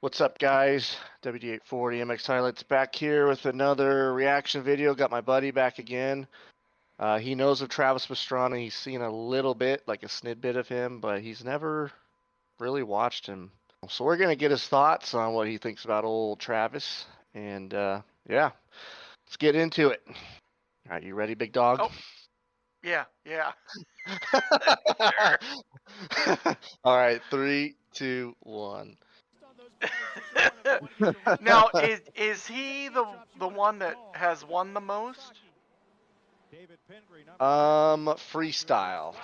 What's up, guys? WD840 MX Highlights back here with another reaction video. Got my buddy back again. He knows of Travis Pastrana. He's seen a little bit, like a snidbit of him, but he's never really watched him. So we're gonna get his thoughts on what he thinks about old Travis, and yeah, let's get into it. All right, you ready, big dog? Oh, yeah. All right, 3, 2, 1. Now, is he the one that has won the most? Freestyle.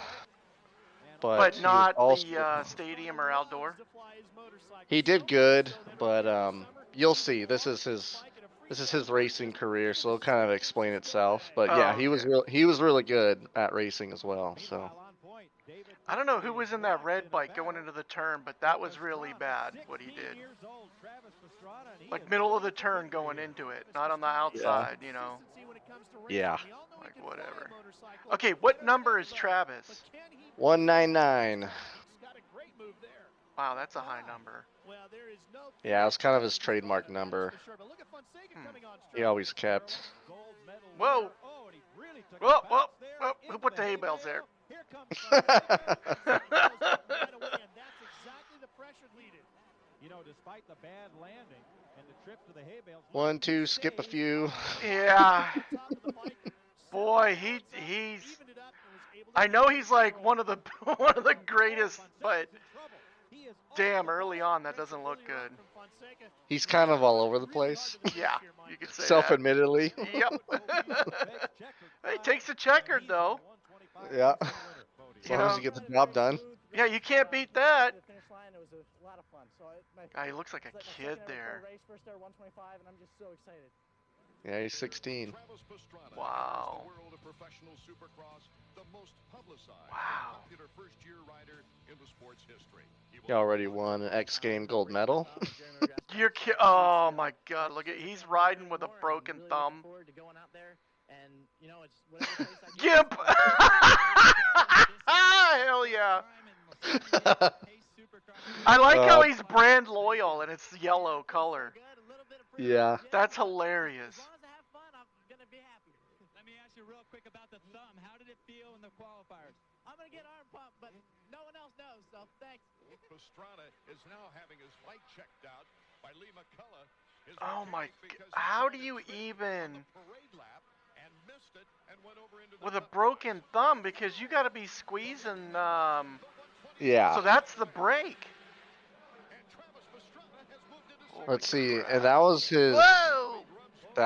But He was not also the stadium or outdoor? he did good, but you'll see. This is his racing career, so it'll kind of explain itself. But yeah, Oh, okay. he was really good at racing as well. So I don't know who was in that red bike going into the turn, but that was really bad what he did. Like middle of the turn going into it, not on the yeah, outside, you know. yeah. Like whatever. Okay, what number is Travis? 199. Wow, that's a high number. Yeah, it was kind of his trademark number. He always kept. Whoa! Whoa! Who put the hay bales there? 1, 2, skip a few. Yeah. Boy, he's. I know he's like one of the one of the greatest, but damn, early on that doesn't look good. He's kind of all over the place. Yeah, you could say that. Self-admittedly. Yep. He takes a checkered though. Yeah. As long as you get the job done. Yeah, you can't beat that. God, he looks like a kid there. Yeah, he's 16. Wow. Wow. He already won an X Game gold medal. You're oh my God! Look at he's riding with a broken thumb. Gimp! Hell yeah! I like how he's brand loyal and it's yellow color. Yeah. That's hilarious. Let me ask you real quick about the thumb. How did it feel in the qualifiers? I'm going to get arm pump, but no one else knows, so thanks. Pastrana is now having his light checked out by Lee McCullough. Oh my God. How do you even with a broken thumb, because you got to be squeezing Yeah. so that's the brake. Let's see. Crap. And that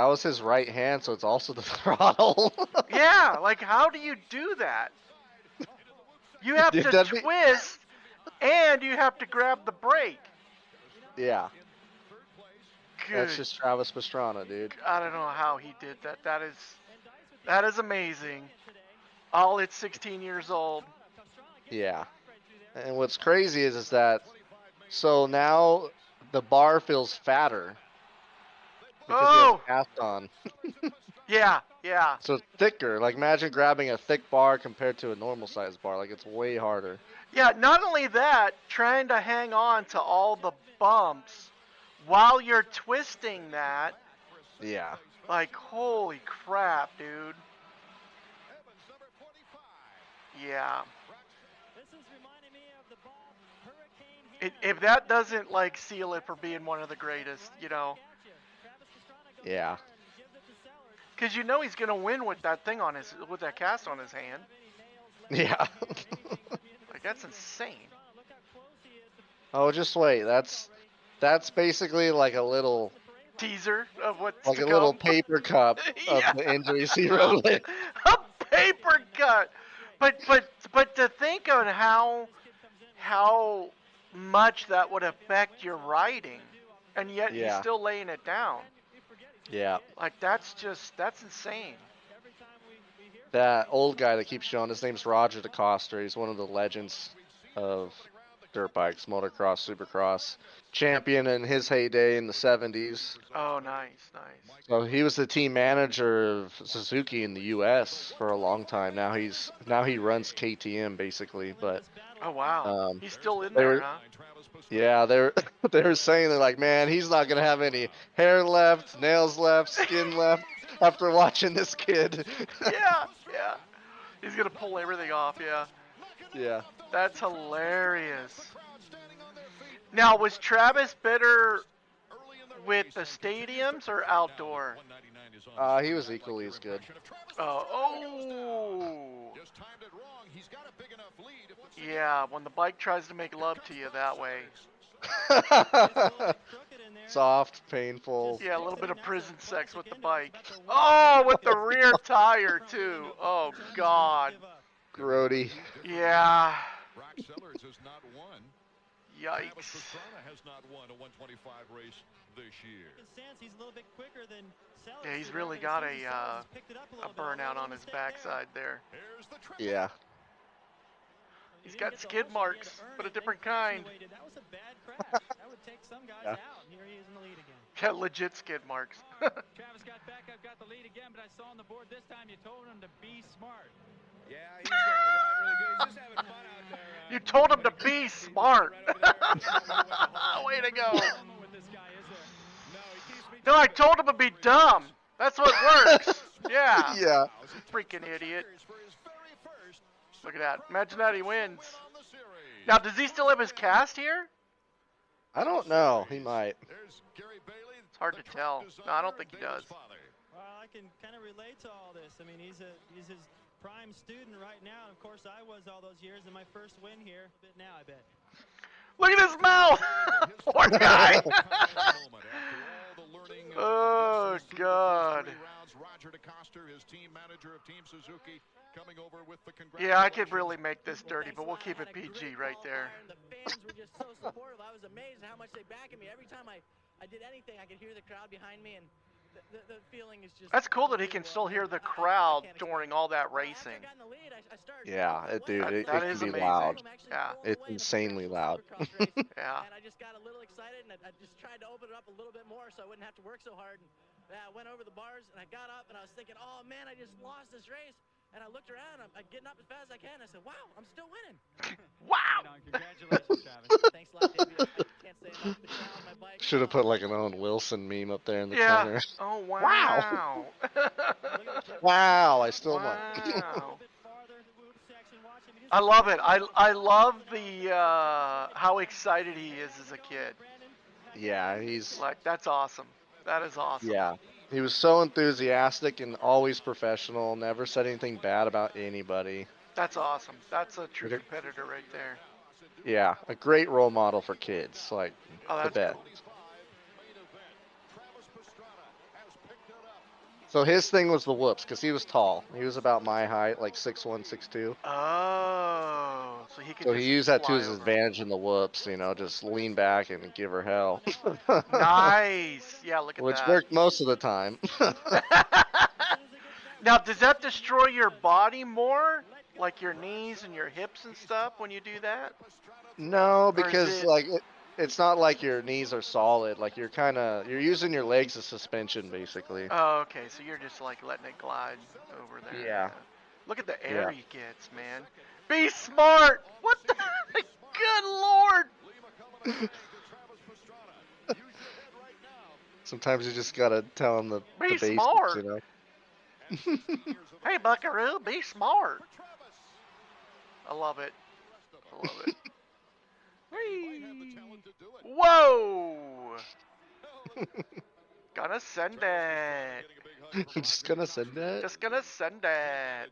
was his right hand, so it's also the throttle. Yeah, like how do you do that? You have to twist and you have to grab the brake. Yeah. Good. That's just Travis Pastrana, dude. I don't know how he did that. That is amazing. All at 16 years old. Yeah. And what's crazy is that so now the bar feels fatter because he has cast on. Yeah. So it's thicker. Like imagine grabbing a thick bar compared to a normal size bar. Like it's way harder. Yeah, not only that, trying to hang on to all the bumps while you're twisting that. Yeah. Like holy crap, dude. Yeah. If that doesn't like seal it for being one of the greatest, you know. Yeah. Because you know he's gonna win with that thing on his with that cast on his hand. Yeah. Like that's insane. Oh, just wait. That's basically like a little Teaser of what's like to a come. little paper cup of Yeah. the injuries he wrote in. A paper cut. But to think of how much that would affect your riding, and yet he's Yeah. still laying it down. Yeah. Like that's insane. That old guy that keeps showing, his name's Roger DeCoster. He's one of the legends of dirt bikes, motocross, supercross. Champion in his heyday in the 70s. Oh, nice, nice. So he was the team manager of Suzuki in the U.S. for a long time. Now he runs KTM basically, but Oh, wow. um, He's still in they there, were huh? yeah they were they were saying they're like, man, he's not gonna have any hair left, nails left, skin left after watching this kid. Yeah, yeah. He's gonna pull everything off, yeah. Yeah. That's hilarious. Now, was Travis better with the stadiums or outdoor? He was equally as good. Oh. Yeah, when the bike tries to make love to you that way. Soft, painful. Yeah, a little bit of prison sex with the bike. Oh, with the rear tire, too. Oh, God. Grody. Yeah. Brock Sellers has not won. Travis Yikes. Pastrana has not won a 125 race this year. Yeah, he's really got a burnout on his backside there. Yeah. He's got skid marks, but a different kind. That was a bad crash. That would take some guys Yeah. out. And here he is in the lead again. Got legit skid marks. Travis got back up, got the lead again, but I saw on the board this time you told him to be smart. Yeah, he's riding really good. He's just having fun out there. You told him to be smart. Way to go. No, I told him to be dumb. That's what works. Yeah. Yeah. Freaking idiot. Look at that. Imagine that he wins. Now, does he still have his cast here? I don't know. He might. It's hard to tell. No, I don't think he does. Well, I can kind of relate to all this. I mean, he's his prime student right now. And of course, I was all those years. And my first win here. But now, I bet. Look at his mouth. Poor guy. Oh, God. Yeah, I could really make this dirty, but we'll keep it PG right there. The fans were just so supportive. I was amazed at how much they backed me. Every time I did anything, I could hear the crowd behind me, and the feeling is just... That's cool that he can still hear the crowd during all that racing. Yeah, dude, it That can is be amazing. loud. Yeah. It's insanely loud. Yeah. And I just got a little excited, and I just tried to open it up a little bit more so I wouldn't have to work so hard. And I went over the bars, and I got up, and I was thinking, oh, man, I just lost this race. And I looked around, I'm getting up as fast as I can. I said, wow, I'm still winning. Wow. Congratulations, Travis. Thanks a lot, David. I can't say enough. The crowd, my bike. Should have put like an Owen Wilson meme up there in the Yeah. corner. Oh, wow. Wow, I still won. Wow. I love it. I love the how excited he is as a kid. Yeah, he's Like, that's awesome. That is awesome. yeah. He was so enthusiastic and always professional. Never said anything bad about anybody. That's awesome. That's a true competitor right there. Yeah, a great role model for kids. Like Oh, the that's bet. cool. So his thing was the whoops because he was tall. He was about my height, like 6'1", 6'2". Oh, so he could So just he used that to fly his over. advantage in the whoops. You know, just lean back and give her hell. Nice. Yeah, look at Which that. worked most of the time. Now, does that destroy your body more? Like your knees and your hips and stuff when you do that? No, Or is because it- like it's not like your knees are solid. Like you're using your legs as suspension basically. Oh, okay. So you're just like letting it glide over there. Yeah. Look at the air he gets, man. Be smart. What the? Good Lord. Sometimes you just gotta tell them the Be basics, smart. you know. Hey, Buckaroo, be smart. I love it. I love it. Whee. Whoa. Gonna send it. Just gonna send that. Just gonna send it. I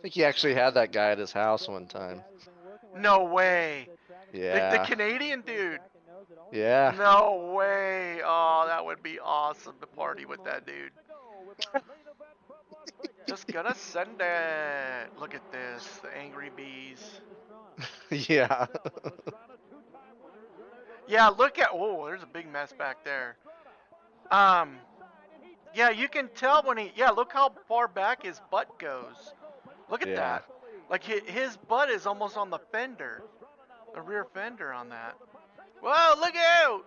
think he actually had that guy at his house one time. No way. Yeah. The Canadian dude. Yeah. No way. Oh, that would be awesome to party with that dude. Just gonna send it. Look at this. The angry bees. Yeah. Yeah, look at. Oh, there's a big mess back there. Yeah, you can tell when he. Yeah, look how far back his butt goes. Look at Yeah. that. Like his butt is almost on the fender, the rear fender on that. Whoa, look out!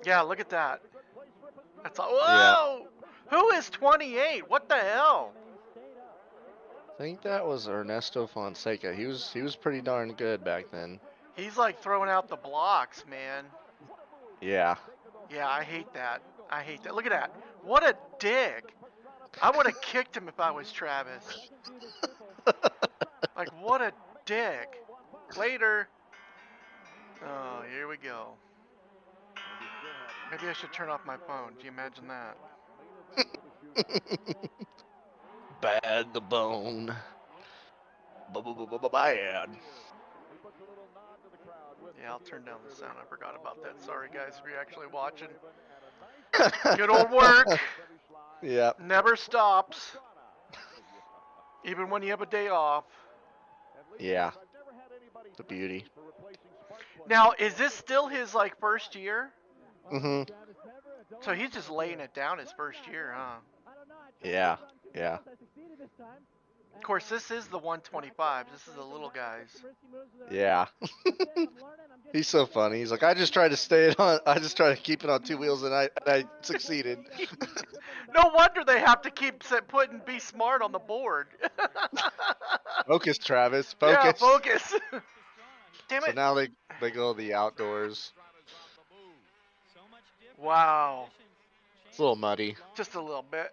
Yeah, look at that. That's all. Yeah. Whoa! Who is 28? What the hell? I think that was Ernesto Fonseca. He was pretty darn good back then. He's like throwing out the blocks, man. Yeah. Yeah, I hate that. I hate that. Look at that. What a dick. I would have kicked him if I was Travis. Like, what a dick. Later. Oh, here we go. Maybe I should turn off my phone. Do you imagine that? Bad the bone. Bad. Yeah, I'll turn down the sound. I forgot about that. Sorry, guys, if you're actually watching. Good old work. Yeah. Never stops. Even when you have a day off. Yeah. The beauty. Now, is this still his, like, first year? Mm-hmm. So he's just laying it down his first year, huh? Yeah. Yeah. Of course, this is the 125. This is the little guys. Yeah. He's so funny. He's like, I just tried to keep it on two wheels, and I succeeded. No wonder they have to keep putting "Be Smart" on the board. Focus, Travis. Yeah, Focus. focus. Damn So it. now they go the outdoors. Wow. It's a little muddy. Just a little bit.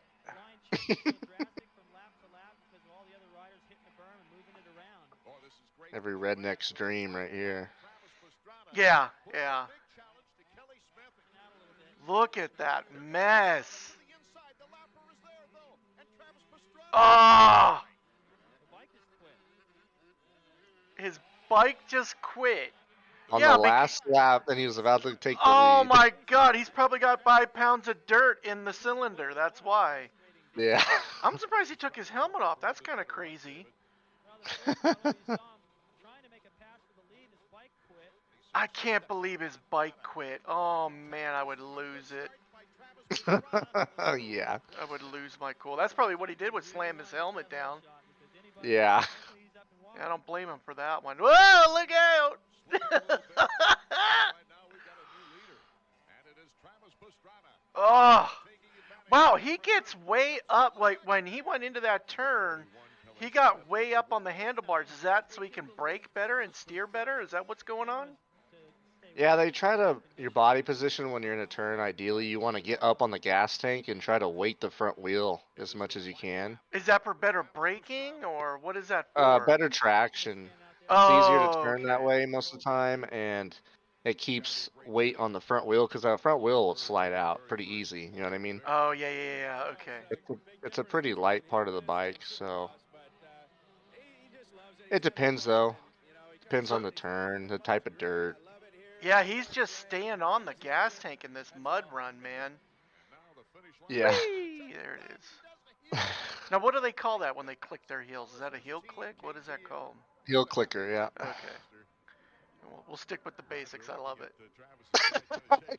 Every redneck's dream right here. Yeah, yeah. Look at that mess. Ah! His bike just quit. On Yeah, the last lap, and he was about to take the Oh lead. my god, he's probably got 5 pounds of dirt in the cylinder. That's why. Yeah. I'm surprised he took his helmet off. That's kind of crazy. I can't believe his bike quit. Oh man, I would lose it. Yeah. I would lose my cool. That's probably what he did, was slam his helmet down. Yeah. I don't blame him for that one. Whoa, look out! Oh, wow, he gets way up. Like when he went into that turn, he got way up on the handlebars. Is that so he can brake better and steer better? Is that what's going on? Yeah, they try to, your body position when you're in a turn, ideally you want to get up on the gas tank and try to weight the front wheel as much as you can. Is that for better braking, or what is that for? Better traction. Oh, It's easier to turn okay. that way most of the time, and it keeps weight on the front wheel because that front wheel will slide out pretty easy. You know what I mean? Oh, yeah, yeah, yeah. Okay. It's a pretty light part of the bike, so it depends though. Depends on the turn, the type of dirt. Yeah, he's just staying on the gas tank in this mud run, man. Yeah. Whee! There it is. Now, what do they call that when they click their heels? Is that a heel click? What is that called? Heel clicker, yeah. Okay. We'll stick with the basics. I love it.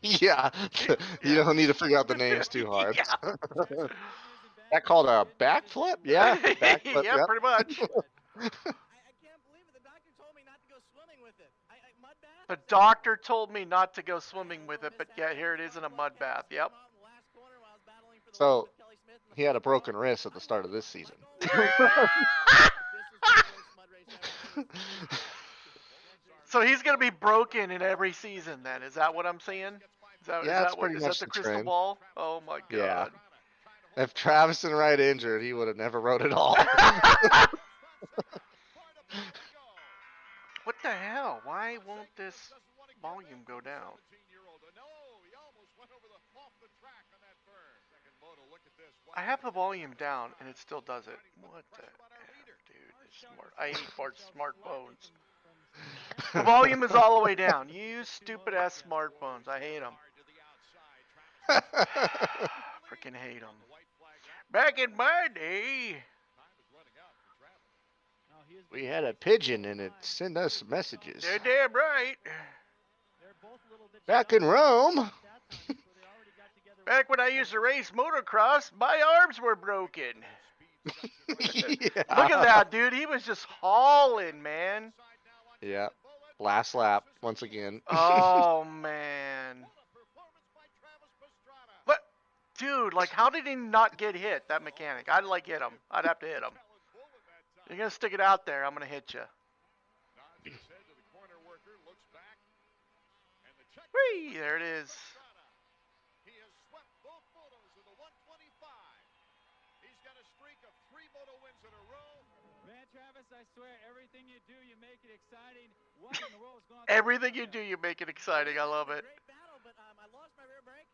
Yeah. You don't need to figure out the names too hard. Yeah. That called a backflip? Yeah. Backflip, Yeah, pretty much. The doctor told me not to go swimming with it, but yeah, here it is in a mud bath. Yep. So, he had a broken wrist at the start of this season. So he's going to be broken in every season then. Is that what I'm saying? Is that, Yeah, is that's that, pretty is much that the the crystal trend. ball? Oh my god. Yeah. If Travis and Wright injured, he would have never rode at all. What the hell? Why won't this volume go down? I have the volume down and it still does it. What the heck, dude? It's smart. I hate smartphones. The volume is all the way down. You use stupid ass smartphones. I hate them. Freaking hate them. Back in my day, We had a pigeon and it sent us messages. they're damn right. Back in Rome. Back when I used to race motocross, my arms were broken. Yeah. Look at that, dude. He was just hauling, man. Yeah. Last lap once again. Oh, man. What? Dude, like, how did he not get hit, that mechanic? I'd, like, hit him. I'd have to hit him. You're going to stick it out there, I'm going to hit you. Whee! There it is. He has swept both motos in the 125. He's got a streak of 3 moto wins in a row. Man, Travis, I swear, everything you do, you make it exciting. What in the world is going on? Everything you do, you make it exciting. I love it. Great battle, but I lost my rear brake.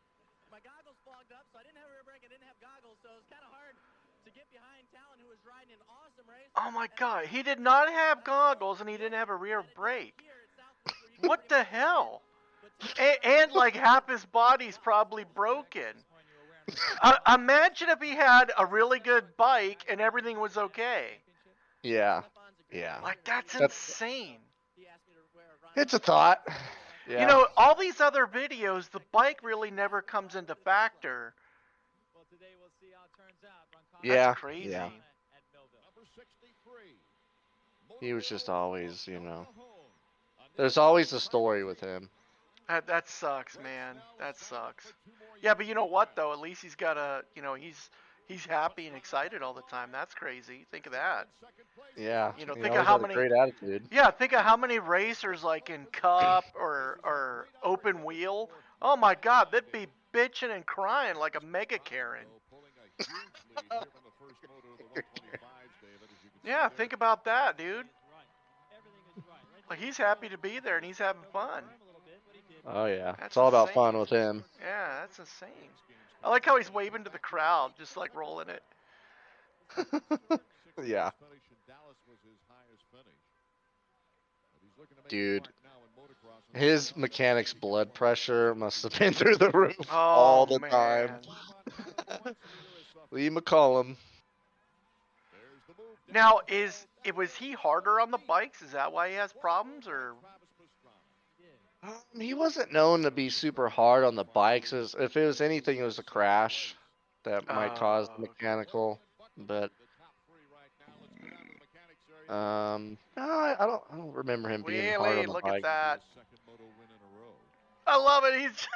My goggles fogged up, so I didn't have a rear brake. I didn't have goggles, so it was kind of hard to get behind Talon, who was riding an awesome race. Oh my God, he did not have goggles and he didn't have a rear brake. What the hell? And like half his body's probably broken. Imagine if he had a really good bike and everything was okay. Yeah. Yeah. Like that's insane. It's a thought. Yeah. You know, all these other videos, the bike really never comes into factor. Yeah. That's crazy. Yeah. He was just always, you know. There's always a story with him. That sucks, man. That sucks. Yeah, but you know what though? At least he's got a, you know, he's happy and excited all the time. That's crazy. Think of that. Yeah. You know, he think of always how had a many. great attitude. Yeah, think of how many racers like in Cup or open wheel. Oh my God, they'd be bitching and crying like a mega Karen. Yeah, think about that, dude. Like he's happy to be there and he's having fun. Oh yeah. That's It's all about insane. fun with him. Yeah, that's insane. I like how he's waving to the crowd, just like rolling it. Yeah. Dude. His mechanic's blood pressure must have been through the roof all the time. Lee McCollum. Now, was he harder on the bikes? Is that why he has problems, or? He wasn't known to be super hard on the bikes. If it was anything, it was a crash that might cause mechanical. But no, I don't remember him being hard on the Look bike. at that. I love it. He's just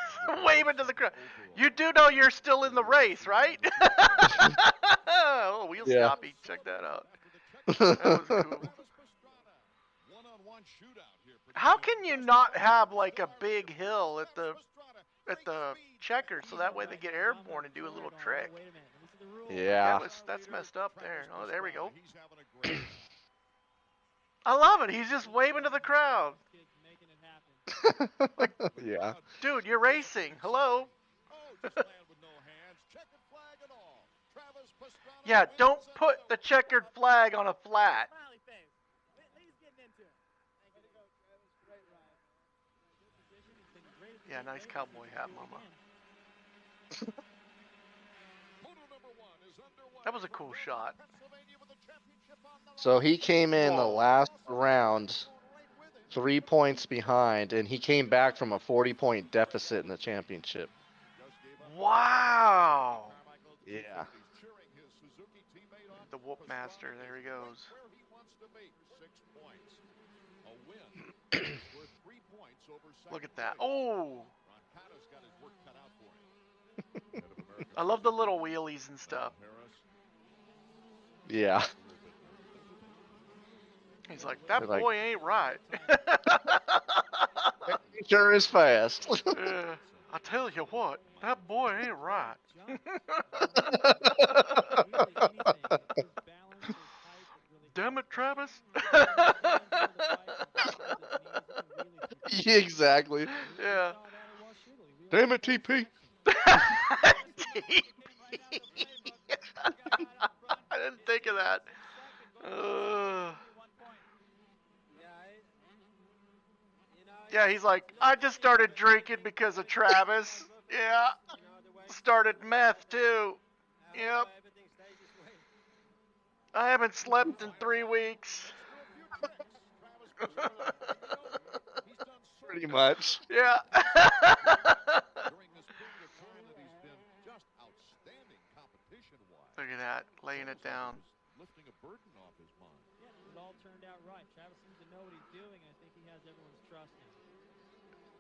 waving to the crowd. You do know you're still in the race, right? Oh, wheel stoppy. Check that out. That was cool. How can you not have like a big hill at the checker so that way they get airborne and do a little trick? Yeah. That's messed up there. Oh, there we go. I love it. He's just waving to the crowd. Like, yeah. Dude, you're racing. Hello. Yeah, don't put the checkered flag on a flat. Yeah, nice cowboy hat, mama. That was a cool shot. So he came in the last round 3 points behind, and he came back from a 40-point deficit in the championship. Wow. Yeah. The whoop master, there he goes. Look at that. Oh. I love the little wheelies and stuff. Yeah. He's like, that boy ain't right. He sure is fast. I tell you what, that boy ain't right. Damn it, Travis. Exactly. Yeah. Damn it, TP. TP. I didn't think of that. Yeah, he's like, I just started drinking because of Travis. Yeah. Started meth too. Yep. I haven't slept in 3 weeks. Pretty much. Yeah. Look at that, laying it down. burden off his mind. Yeah, it all turned out right. Travis seems to know what he's doing. I think he has everyone's trust now.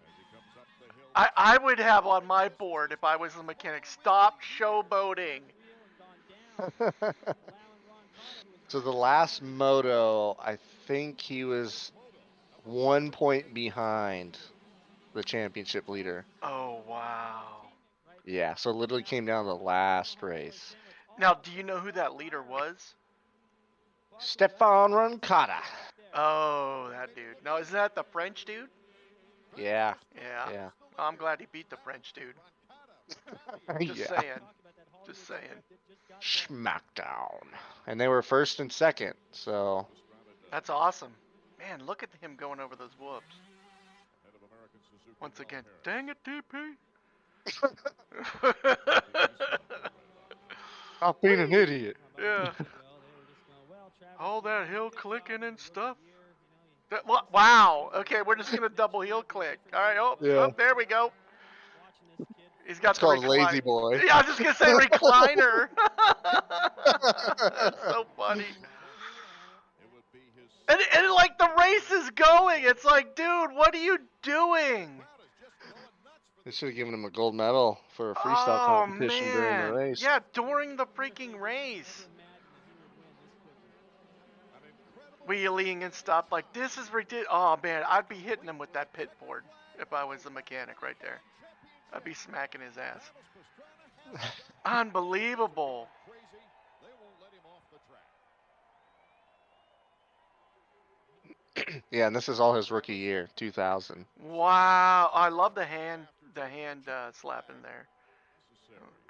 As he comes up the hill. I would have on my board if I was the mechanic, stop showboating. So the last moto, I think he was 1 point behind the championship leader. Oh, wow. Yeah, so it literally came down to the last race. Now, do you know who that leader was? Stefan Roncada. Oh, that dude. Now, isn't that the French dude? Yeah. Yeah. Yeah. I'm glad he beat the French dude. Just Yeah. saying. Just saying. Smackdown. And they were first and second, so. That's awesome. Man, look at him going over those whoops. Once again, dang it, TP. Stop being an idiot. Yeah. All that hill clicking and stuff. Wow. Okay, we're just gonna double heel click. All right. Oh, Yeah. oh, there we go. He's got It's the called Lazy Boy. Yeah, I was just gonna say recliner. That's so funny. And like the race is going. It's like, dude, what are you doing? They should have given him a gold medal for a freestyle competition during the race. Yeah, during the freaking race. Wheeling and stuff. Like, this is ridiculous. Oh, man, I'd be hitting him with that pit board if I was the mechanic right there. I'd be smacking his ass. Unbelievable. Yeah, and this is all his rookie year, 2000. Wow. I love the hand slapping there.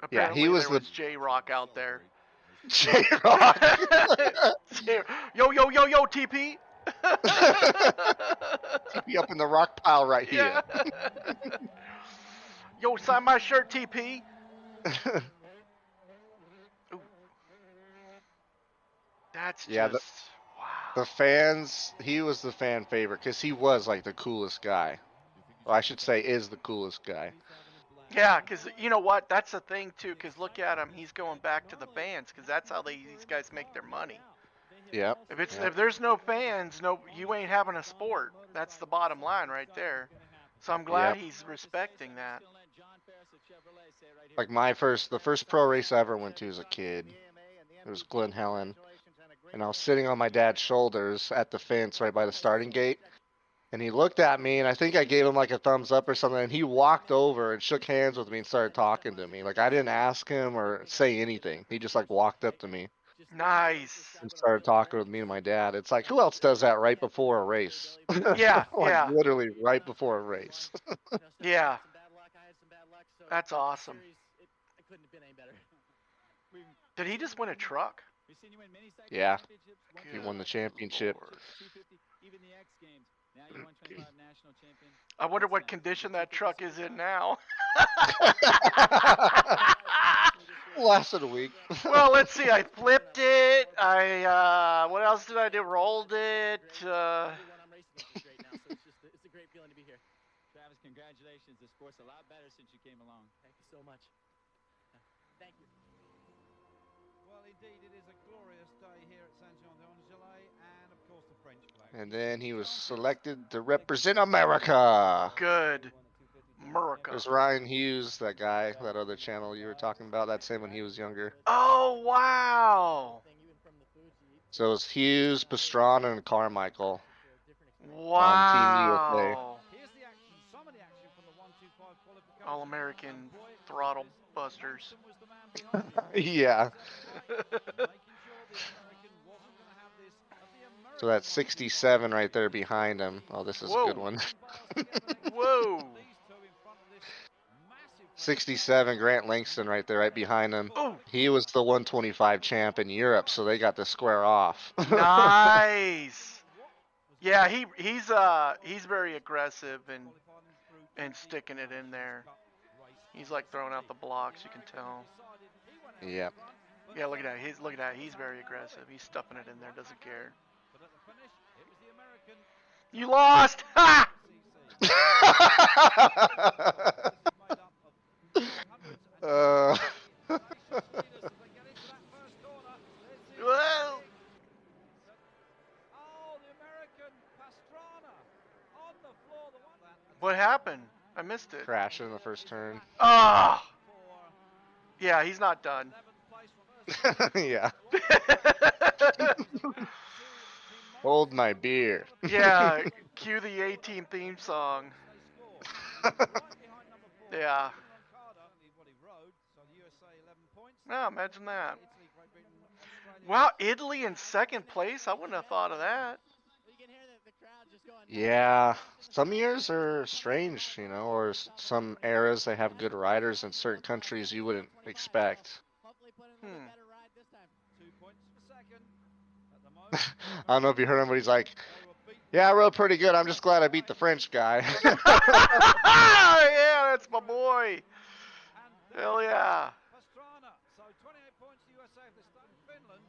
Apparently, he was there was J-Rock out there. J-Rock. Yo, TP. TP up in the rock pile right here. Yo, sign my shirt, TP. Ooh. That's just, Yeah, wow. The fans, he was the fan favorite because he was like the coolest guy. Well, I should say is the coolest guy. Yeah, because you know what? That's the thing, too, because look at him. He's going back to the fans because that's how these guys make their money. Yep. If there's no fans, you ain't having a sport. That's the bottom line right there. So I'm glad he's respecting that. Like the first pro race I ever went to as a kid, it was Glen Helen. And I was sitting on my dad's shoulders at the fence right by the starting gate. And he looked at me, and I think I gave him like a thumbs up or something. And he walked over and shook hands with me and started talking to me. Like I didn't ask him or say anything. He just like walked up to me. Nice. And started talking with me and my dad. It's like, who else does that right before a race? Yeah, like literally right before a race. Yeah. That's awesome. Did he just win a truck? Yeah. He won the championship. I wonder what condition that truck is in now. Lasted a week. Well, let's see. I flipped it. What else did I do? Rolled it. It's a great feeling to be here. Travis, congratulations. The sport's a lot better since you came along. Thank you so much. Thank you. Well, indeed, it is a glorious day here at Saint-Jean-d'Angely, and of course the French flag. And then he was selected to represent America. Good. America. There's Ryan Hughes, that guy, that other channel you were talking about. That's him when he was younger. Oh, wow. So it was Hughes, Pastrana, and Carmichael. Wow. On Team USA. Here's the action, some of the action from the 125 qualification. All-American throttle busters. Yeah. So that's 67 right there behind him. Oh, this is a good one. Whoa. 67, Grant Langston right there, right behind him. Ooh. He was the 125 champ in Europe, so they got to square off. Nice. Yeah, he's very aggressive and sticking it in there. He's like throwing out the blocks, you can tell. Yep. Yeah, look at that. He's very aggressive. He's stuffing it in there, doesn't care. You lost! Ha! Whoa. What happened? I missed it. Crashed in the first turn. Ah! Yeah, he's not done. 11th place from Yeah. Yeah, Hold my beer. cue the A-Team theme song. Right behind number 4. Yeah. What he rode. So the USA 11 points. No, imagine that. Italy, Great Britain, Australia. Wow, Italy in second place? I wouldn't have thought of that. You can hear the crowd just going nuts. Yeah, some years are strange, you know, or some eras they have good riders in certain countries you wouldn't expect. Hopefully put in a little better ride this time. 2 points for second. At the moment, I don't know if you heard him, but he's like, "Yeah, I rode pretty good. I'm just glad I beat the French guy." Yeah, that's my boy. Hell yeah. Pastrana. So 28 points to USA if they start in Finland.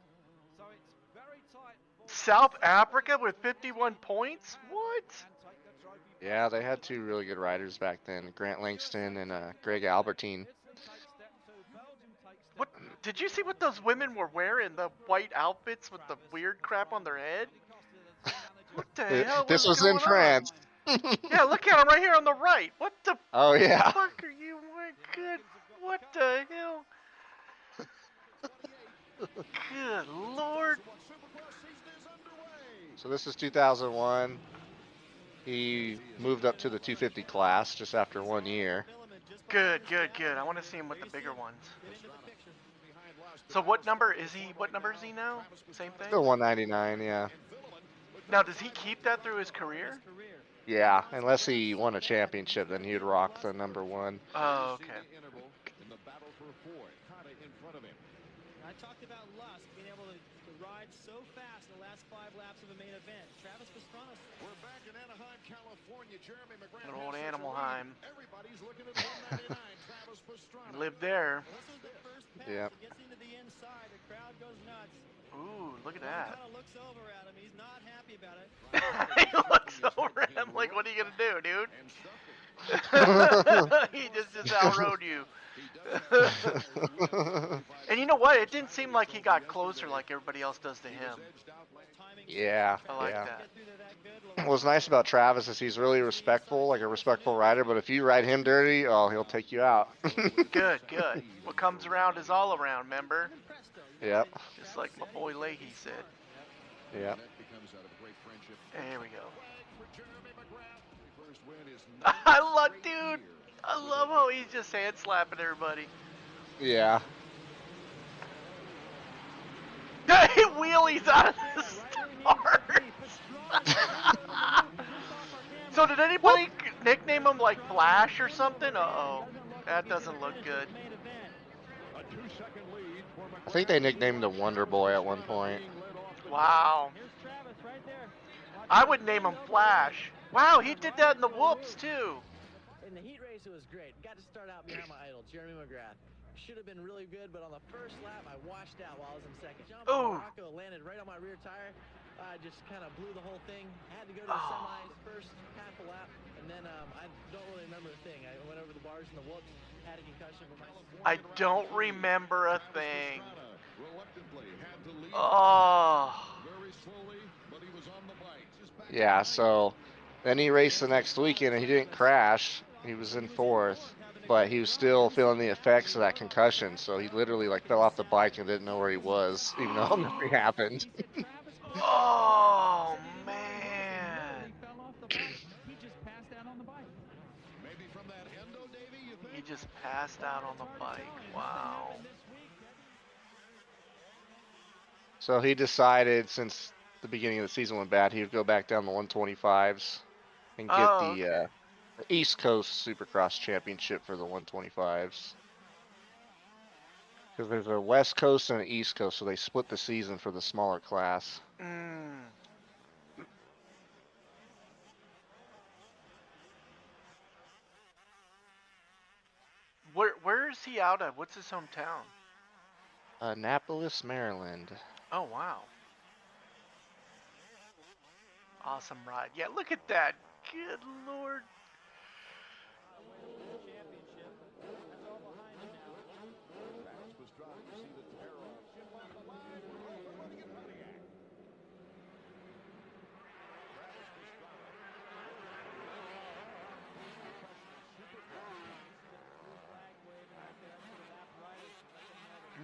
So it's very tight. South Africa with 51 points? What? And take the trophy. Yeah, they had two really good riders back then, Grant Langston and Greg Albertine. Italy takes step 2. Belgium takes step What? Did you see what those women were wearing? The white outfits with the weird crap on their head? What the hell This was going in on? France. Yeah, look at him right here on the right. What the Oh yeah. fuck are you? My good. What the hell? Good lord. So this is 2001. He moved up to the 250 class just after 1 year. Good, good, good. I want to see him with the bigger ones. So what number is he? What number is he now? Same thing? Still 199, yeah. Now, does he keep that through his career? Yeah, unless he won a championship, then he'd rock the number 1. Oh, okay. I talked about Lusk being able to ride so fast in the last 5 laps of a main event. Travis Pastrana. We're back in Anaheim, California. Jeremy McGrath. Good old has such a Animalheim. lead. Everybody's looking at 199. Travis Pastrana. Lived there. This was the first pass. Yep. He gets into the inside. The crowd goes nuts. Ooh, look at He that. kind of looks over at him. He's not happy about it. He looks over at him like, what are you going to do, dude? He just outrode you. And you know what? It didn't seem like he got closer like everybody else does to him. Yeah, I like yeah. that. What's nice about Travis is he's really respectful, like a respectful rider, but if you ride him dirty, oh, he'll take you out. Good, good. What comes around is all around, remember? Yep, Just like my boy Leahy said. yep. There we go. I love, dude. I love how he's just hand slapping everybody. Yeah. He wheelies out of the start. So did anybody nickname him like Flash or something? Uh-oh. That doesn't look good. I think they nicknamed him Wonder Boy at one point. Wow. I would name him Flash. Wow, he did that in the whoops too. In the heat race, it was great. Got to start out behind my idol, Jeremy McGrath. Should have been really good, but on the first lap, I washed out while I was in second. Jump Ooh. Morocco landed right on my rear tire. I just kind of blew the whole thing. Had to go to the semis, first half a lap, and then I don't really remember a thing. I went over the bars in the whoops, had a concussion, but my... I don't remember a thing. Oh. Yeah, so then he raced the next weekend and he didn't crash. He was in 4th, but he was still feeling the effects of that concussion. So he literally like fell off the bike and didn't know where he was, even though nothing happened. Oh, man. He just passed out on the bike. He just passed out on the bike. Wow. So he decided, since the beginning of the season went bad, he would go back down the 125s and get the East Coast Supercross Championship for the 125s. Because there's a West Coast and an East Coast, so they split the season for the smaller class. Mm. Where is he out of? What's his hometown? Annapolis, Maryland. Oh, wow. Awesome ride. Yeah, look at that. Good lord.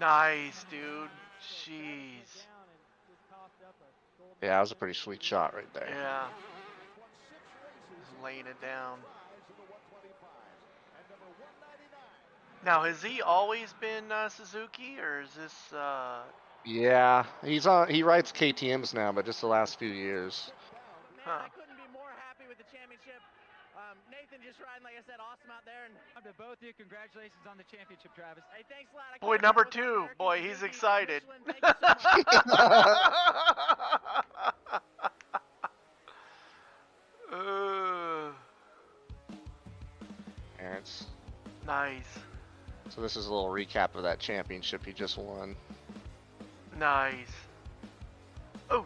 Nice, dude. Jeez. Yeah, that was a pretty sweet shot right there. Yeah. Just laying it down. Now, has he always been Suzuki, or is this? Yeah, he rides KTM's now, but just the last few years. Man, I couldn't be more happy with the championship. Nathan just riding, like I said, awesome out there. And to both of you, congratulations on the championship, Travis. Hey, thanks a lot. Boy, number 2. Boy, he's excited. Michelin, thank you so much. And it's, Nice. so this is a little recap of that championship he just won. Nice. Oh.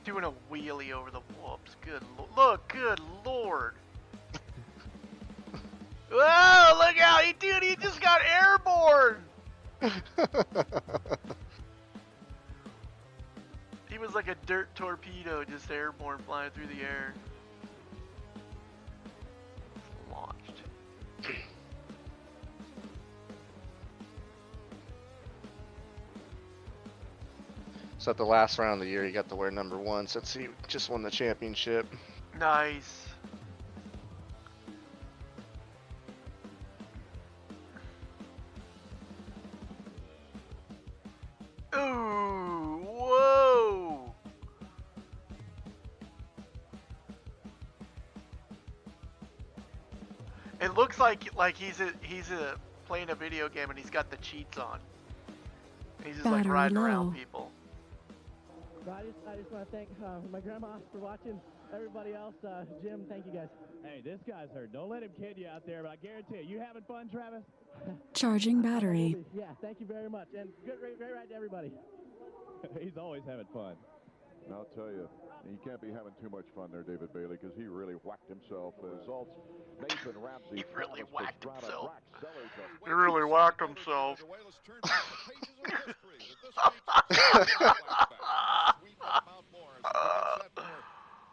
Doing a wheelie over the whoops. Good look, good lord. Whoa, look out. Dude, he just got airborne. He was like a dirt torpedo, just airborne, flying through the air. Launched. So at the last round of the year, he got to wear number 1 since he just won the championship. Nice. Ooh, whoa. It looks like he's playing a video game and he's got the cheats on. He's just like riding around people. I just want to thank my grandma for watching. Everybody else, Jim, thank you guys. Hey, this guy's hurt. Don't let him kid you out there, but I guarantee you having fun, Travis? Charging battery. Yeah, thank you very much. And great ride to everybody. He's always having fun. And I'll tell you, you can't be having too much fun there, David Bailey, because he really whacked himself. Results, Nathan Ramsey. He really Travis whacked Pastrana, himself. Brax Sellers, He really whacked himself.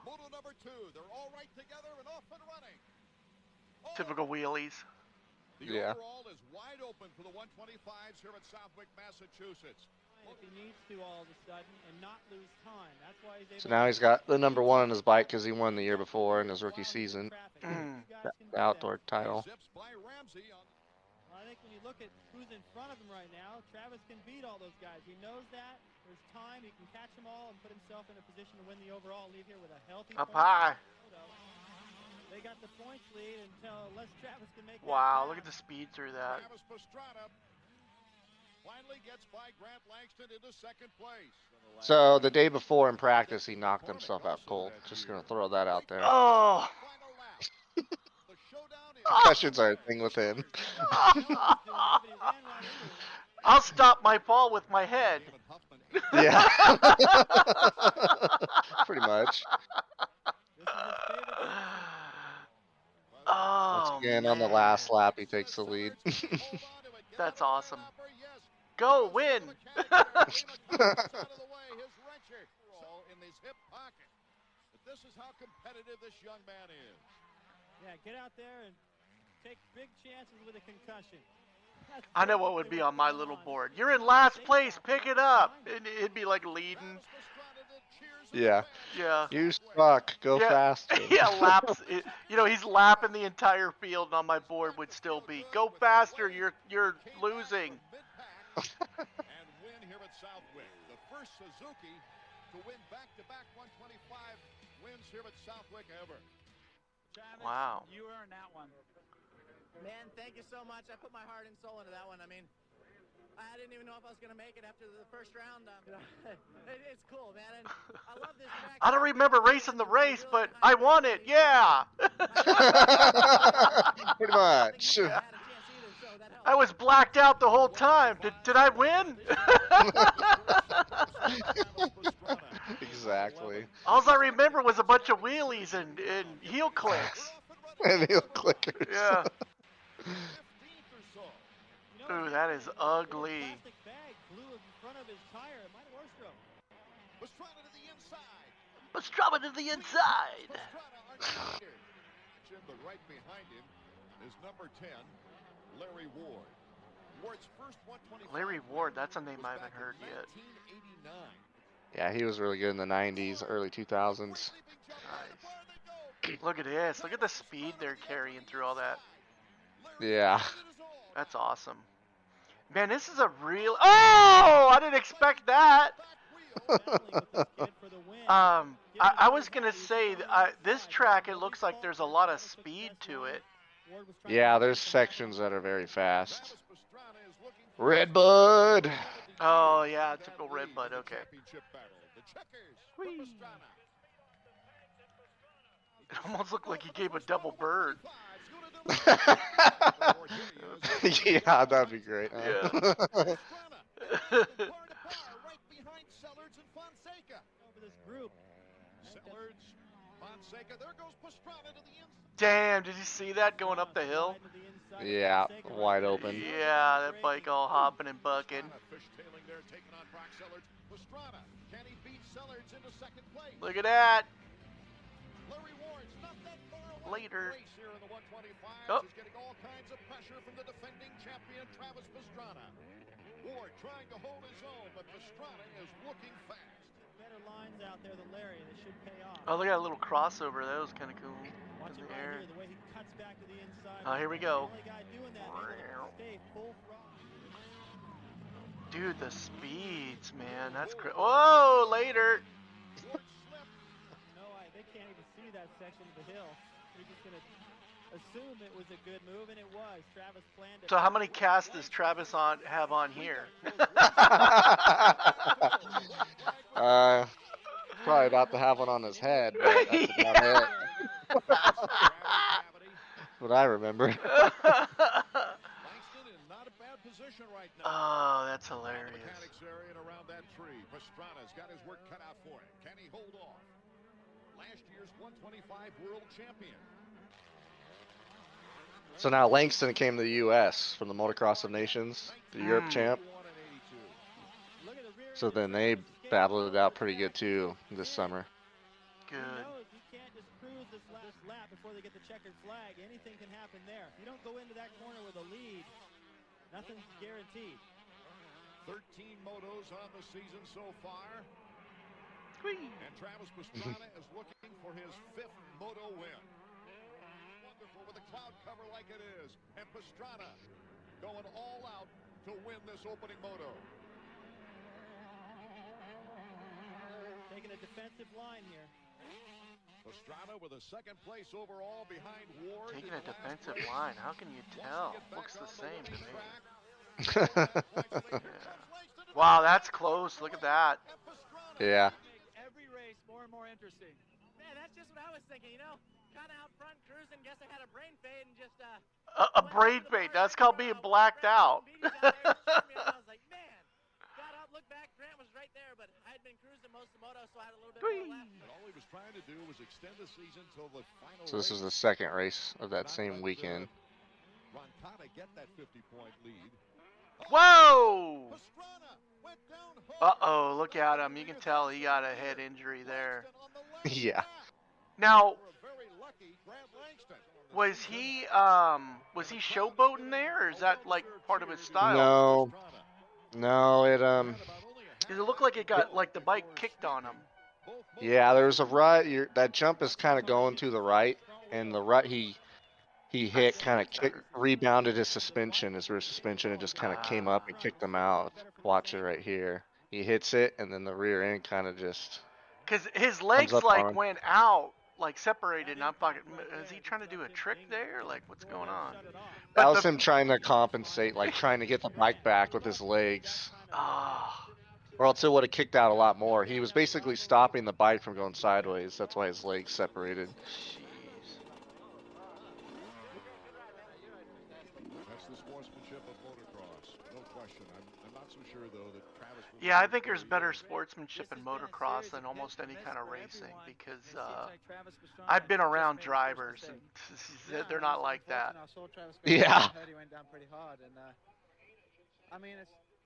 Moto number 2, they're all right together and off and running. Typical wheelies. The Yeah. overall is wide open for the 125s here at Southwick, Massachusetts. If he needs to all of a sudden and not lose time, that's why he's able. So now he's got the number 1 on his bike because he won the year before in his rookie season. The outdoor title. Zips by Ramsey on I think when you look at who's in front of him right now, Travis can beat all those guys. He knows that. There's time. He can catch them all and put himself in a position to win the overall. Leave here with a healthy. Up high. They got the points lead until unless Travis can make. Wow, look at the speed through that. Travis Pastrana finally gets by Grant Langston into second place. So the day before in practice, he knocked himself out cold. Just gonna throw that out there. Oh. The showdown is Concussions are a thing with him. I'll stop my fall with my head. Yeah. Pretty much. Oh, Once again, on the last lap, he takes the lead. That's awesome. Go win. This is how competitive this young man is. Yeah, get out there and take big chances with a concussion. I know what would be on my little board. You're in last place. Pick it up. It'd be like leading. Yeah. Yeah. You suck. Go faster. Yeah, laps. He's lapping the entire field, and on my board would still be go faster. You're losing. And win here at Southwick. The first Suzuki to win back-to-back 125 wins here at Southwick ever. Travis, Wow. you earned that one. Man, thank you so much. I put my heart and soul into that one. I mean, I didn't even know if I was going to make it after the first round. It's cool, man. And I love this track. I don't remember racing the race, but I won it. Yeah. Pretty much. I was blacked out the whole time. Did I win? Exactly. All I remember was a bunch of wheelies and heel clicks. And heel clickers. Yeah. Ooh, that is ugly. Pastrana to the inside. Pastrana to the inside. But right behind him is number 10, Larry Ward. Ward's first 125 Larry Ward, that's a name I haven't heard yet. 1989. Yeah, he was really good in the 90s, early 2000s. Nice. Look at this. Look at the speed they're carrying through all that. Yeah. That's awesome. Man, this is a real... Oh! I didn't expect that. I was going to say, this track, it looks like there's a lot of speed to it. Yeah, there's sections that are very fast. Redbud! Oh, yeah, typical Redbud, okay. Whee. It almost looked like he gave a double bird. Yeah, that'd be great. Huh? Yeah. Damn, did you see that going up the hill? Yeah, wide open. Yeah, that bike all hopping and bucking. Look at that. Later. Oh. Getting all kinds of pressure from the defending champion Travis Pastrana. Ward trying to hold his own, but Pastrana is looking fast. Better lines out there than Larry. They should pay off. Oh, look at that little crossover. That was kind of cool. Watch In it the right air. here, the way he cuts back to the inside. Oh, here we go. The only guy doing that able to stay full throttle. Dude, the speeds, man. That's crazy. Whoa, later. No, they can't even see that section of the hill. They're just going to assume it was a good move, and it was. Travis planned it. So how many casts does Travis have on here? Probably about to have one on his head, but that's about it. What I remember. Oh, that's hilarious. Pastrana's got his work cut out for him. Can he hold off? Last year's 125 world champion. So now Langston came to the U.S. from the Motocross of Nations, the Europe champ. So then they battled it out pretty good too this summer. Good. He can't just cruise this lap before they get the checkered flag. Anything can happen there. If you don't go into that corner with a lead, nothing's guaranteed. 13 motos on the season so far. Whee. And Travis Pastrana is looking for his 5th moto win. Wonderful with a cloud cover like it is. And Pastrana going all out to win this opening moto. Taking a defensive line here. Pastrana with a 2nd place overall behind Ward. Taking a defensive line. How can you tell? Looks the same to me. Yeah. Wow, that's close. Look at that. Yeah. Every race more and more interesting. Man, that's just what I was thinking, you know? Kind of out front cruising, guess I had a brain fade and just A brain fade. That's called being blacked out. I was like, man, got up, looked back, Grant was right there, but I had been cruising most of the moto, so I had a little bit more left. And all he was trying to do was extend the season till the final. So this is the 2nd race of that same weekend. Roncada get that 50-point lead. Whoa! Uh-oh, look at him. You can tell he got a head injury there. Yeah. Now, was he showboating there, or is that like part of his style? No, it Does it look like it got like the bike kicked on him? Yeah, there's a right. That jump is kind of going to the right, and the right he hit kind of rebounded his suspension, his rear suspension, and just kind of came up and kicked him out. Watch it right here. He hits it, and then the rear end kind of just. Because his legs like went out, like separated, and I'm fucking. Is he trying to do a trick there? Like, what's going on? That was him trying to compensate, like trying to get the bike back with his legs. Oh. Or else it would have kicked out a lot more. He was basically stopping the bike from going sideways. That's why his legs separated. That's the sportsmanship of motocross. No question. I'm not so sure, though, that Travis... Yeah, I think there's better sportsmanship in motocross than almost any kind of racing, because I've been around drivers, and they're not like that. Yeah. He went down pretty hard, and I mean,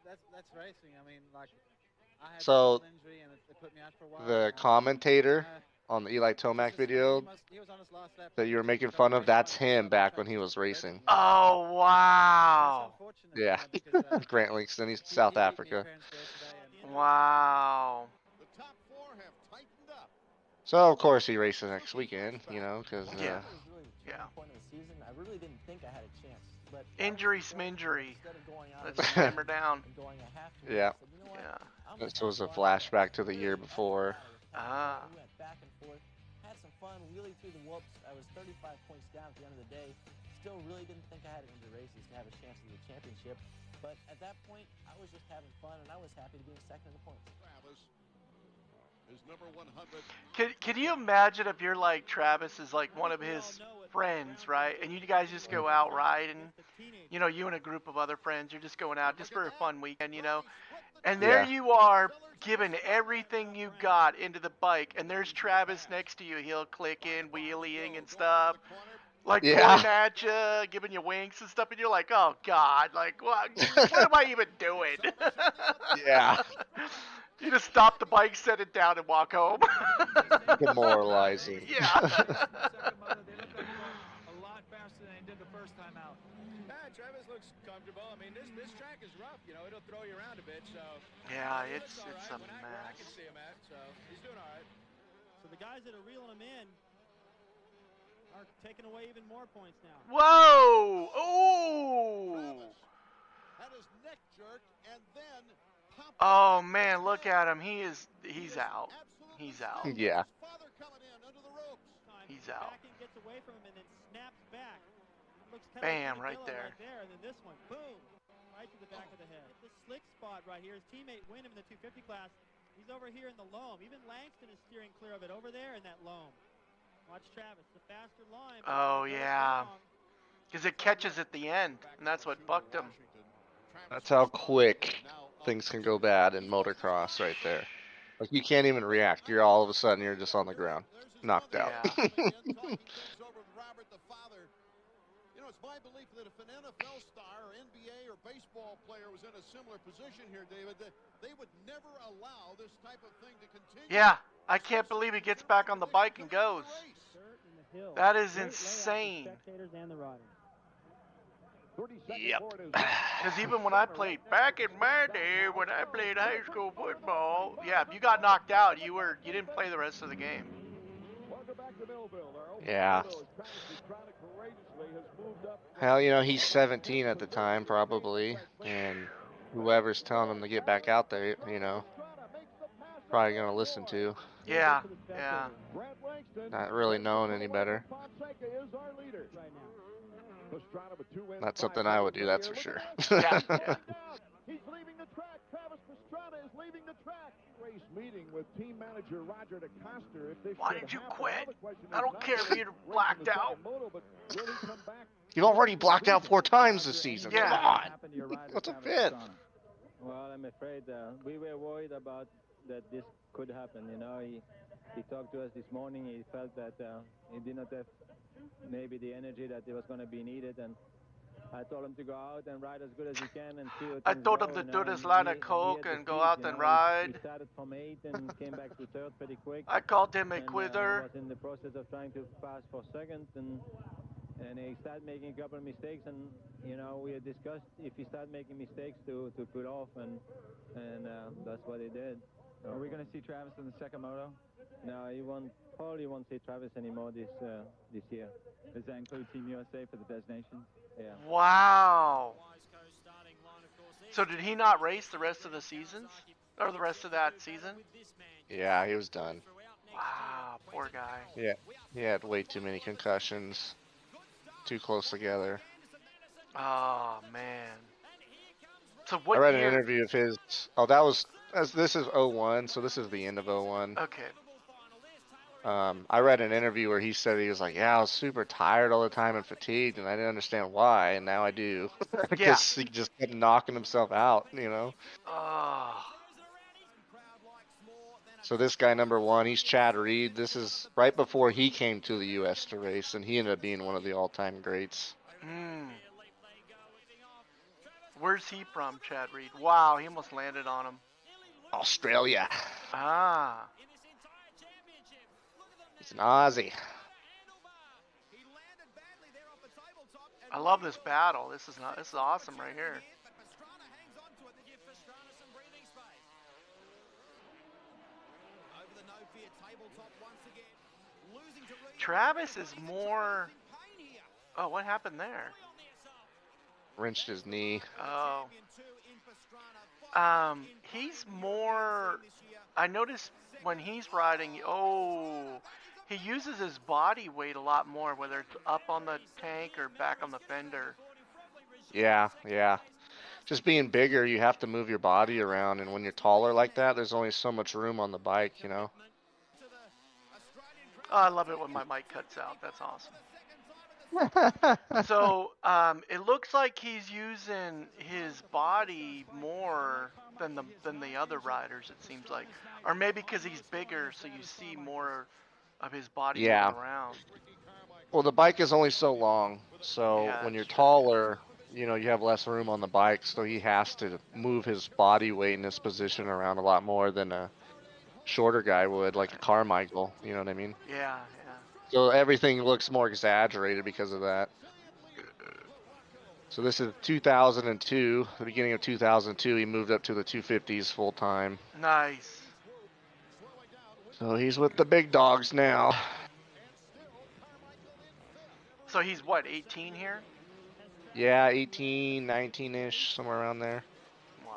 that's racing. I mean, like, I had So an injury and it put me out for a while. the commentator on the Eli Tomac video that you were making fun of, that's him back when he was racing. Oh, wow. Yeah. Grant Langston, he's South Africa. Wow. The top four have tightened up. So, of course, he races next weekend, you know, because... Yeah. Yeah. Injury sminjury. Let's hammer down. Yeah. Yeah. This was a flashback to the year before. Ah. We went back and forth, had some fun, wheelie through the whoops. I was 35 points down at the end of the day. Still really didn't think I had it in the races to have a chance at the championship. But at that point, I was just having fun, and I was happy to be in second in the points. Travis is number 100. Can you imagine if you're like Travis is like one of his friends, right? And you guys just go out riding, you know, you and a group of other friends, you're just going out just for a fun weekend, you know? And there Yeah. you are giving everything you got into the bike, and there's Travis next to you. He'll click in, wheeling and stuff, like Yeah. pointing at you, giving you winks and stuff, and you're like, oh God, like what am I even doing? Yeah. You just stop the bike, set it down, and walk home. Demoralizing. Yeah. A lot faster than they did the first time out. Travis looks comfortable. I mean, this track is rough. You know, it'll throw you around a bit. So Yeah, it's a where I can mess. see him at. So he's doing all right. So the guys that are reeling him in are taking away even more points now. Whoa! Ooh! Had his neck jerked and then popped. Oh man, look at him. He's out. He's out. Yeah. His father coming in under the ropes. He's out. Back and gets away from him and then snaps back. Looks Bam, like right there. And then this one, boom, right to the back of the head. The slick spot right here. His teammate Wyndham in the 250 class. He's over here in the loam. Even Langston is steering clear of it over there in that loam. Watch Travis, the faster line. Oh yeah. Because it catches at the end, and that's what bucked him. That's how quick things can go bad in motocross right there. Like, you can't even react. You're all of a sudden, you're just on the ground. Knocked out. You know, it's my belief that if an NFL star or NBA or baseball player was in a similar position here, David, that they would never allow this type of thing to continue. Yeah, I can't believe he gets back on the bike and goes. That is insane. Yep. Because even when I played, back in my day, when I played high school football, yeah, if you got knocked out, you didn't play the rest of the game. Yeah. Hell, you know, he's 17 at the time, probably, and whoever's telling him to get back out there, you know, probably gonna listen to. Yeah, yeah. Not really knowing any better. Not something I would do, that's for sure. Yeah, yeah. He's leaving the track. Travis Pastrana is leaving the track. Race meeting with team manager Roger DeCoster. If this Why should did you happen, quit? now the question I is don't not care if just you're racing blacked the out. second moto, but will he come back? You've already blacked out 4 times this season. Yeah. Come on. What's a 5th? Well, I'm afraid we were worried about that this could happen. You know, he talked to us this morning. He felt that he did not have maybe the energy that it was going to be needed, and I told him to go out and ride as good as he can and see what I things told go, him to you do know, this and line he of coke had the and go speed, out you and know. ride. He started from 8 and came back to 3rd pretty quick. I called him a And quitter. was in the process of trying to pass for 2nd, and he started making a couple of mistakes, and you know, we had discussed if he started making mistakes to pull off, and that's what he did. So, are we going to see Travis in the second moto? No, probably won't see Travis anymore this year. Does that include Team USA for the designation? Yeah. Wow. So did he not race the rest of the seasons? Or the rest of that season? Yeah, he was done. Wow, poor guy. Yeah, he had way too many concussions. Too close together. Oh, man. So what I read year? an interview of his. Oh, that was. This is 01, so this is the end of 01. Okay. I read an interview where he said he was like, yeah, I was super tired all the time and fatigued, and I didn't understand why, and now I do. Because he just kept knocking himself out, you know? Oh. So this guy, number 1, he's Chad Reed. This is right before he came to the U.S. to race, and he ended up being one of the all-time greats. Where's he from, Chad Reed? Wow, he almost landed on him. Australia. Ah. It's an Aussie. I love this battle. This is awesome right here. Travis is more. Oh, what happened there? Wrenched his knee. Oh. He's more. I noticed when he's riding. Oh, he uses his body weight a lot more, whether it's up on the tank or back on the fender. Yeah, yeah. Just being bigger, you have to move your body around, and when you're taller like that, there's only so much room on the bike, you know? Oh, I love it when my mic cuts out. That's awesome. So, it looks like he's using his body more than the other riders. It seems like, or maybe because he's bigger, so you see more of his body moving Yeah. around. Well, the bike is only so long, so Yeah, when you're that's true. taller, you know, you have less room on the bike, so he has to move his body weight and his position around a lot more than a shorter guy would, like a Right. Carmichael, you know what I mean? Yeah, So everything looks more exaggerated because of that. So this is 2002, the beginning of 2002, he moved up to the 250s full time. yeah. Nice. So he's with the big dogs now. So he's what, 18 here? Yeah, 18, 19-ish, somewhere around there. Wow.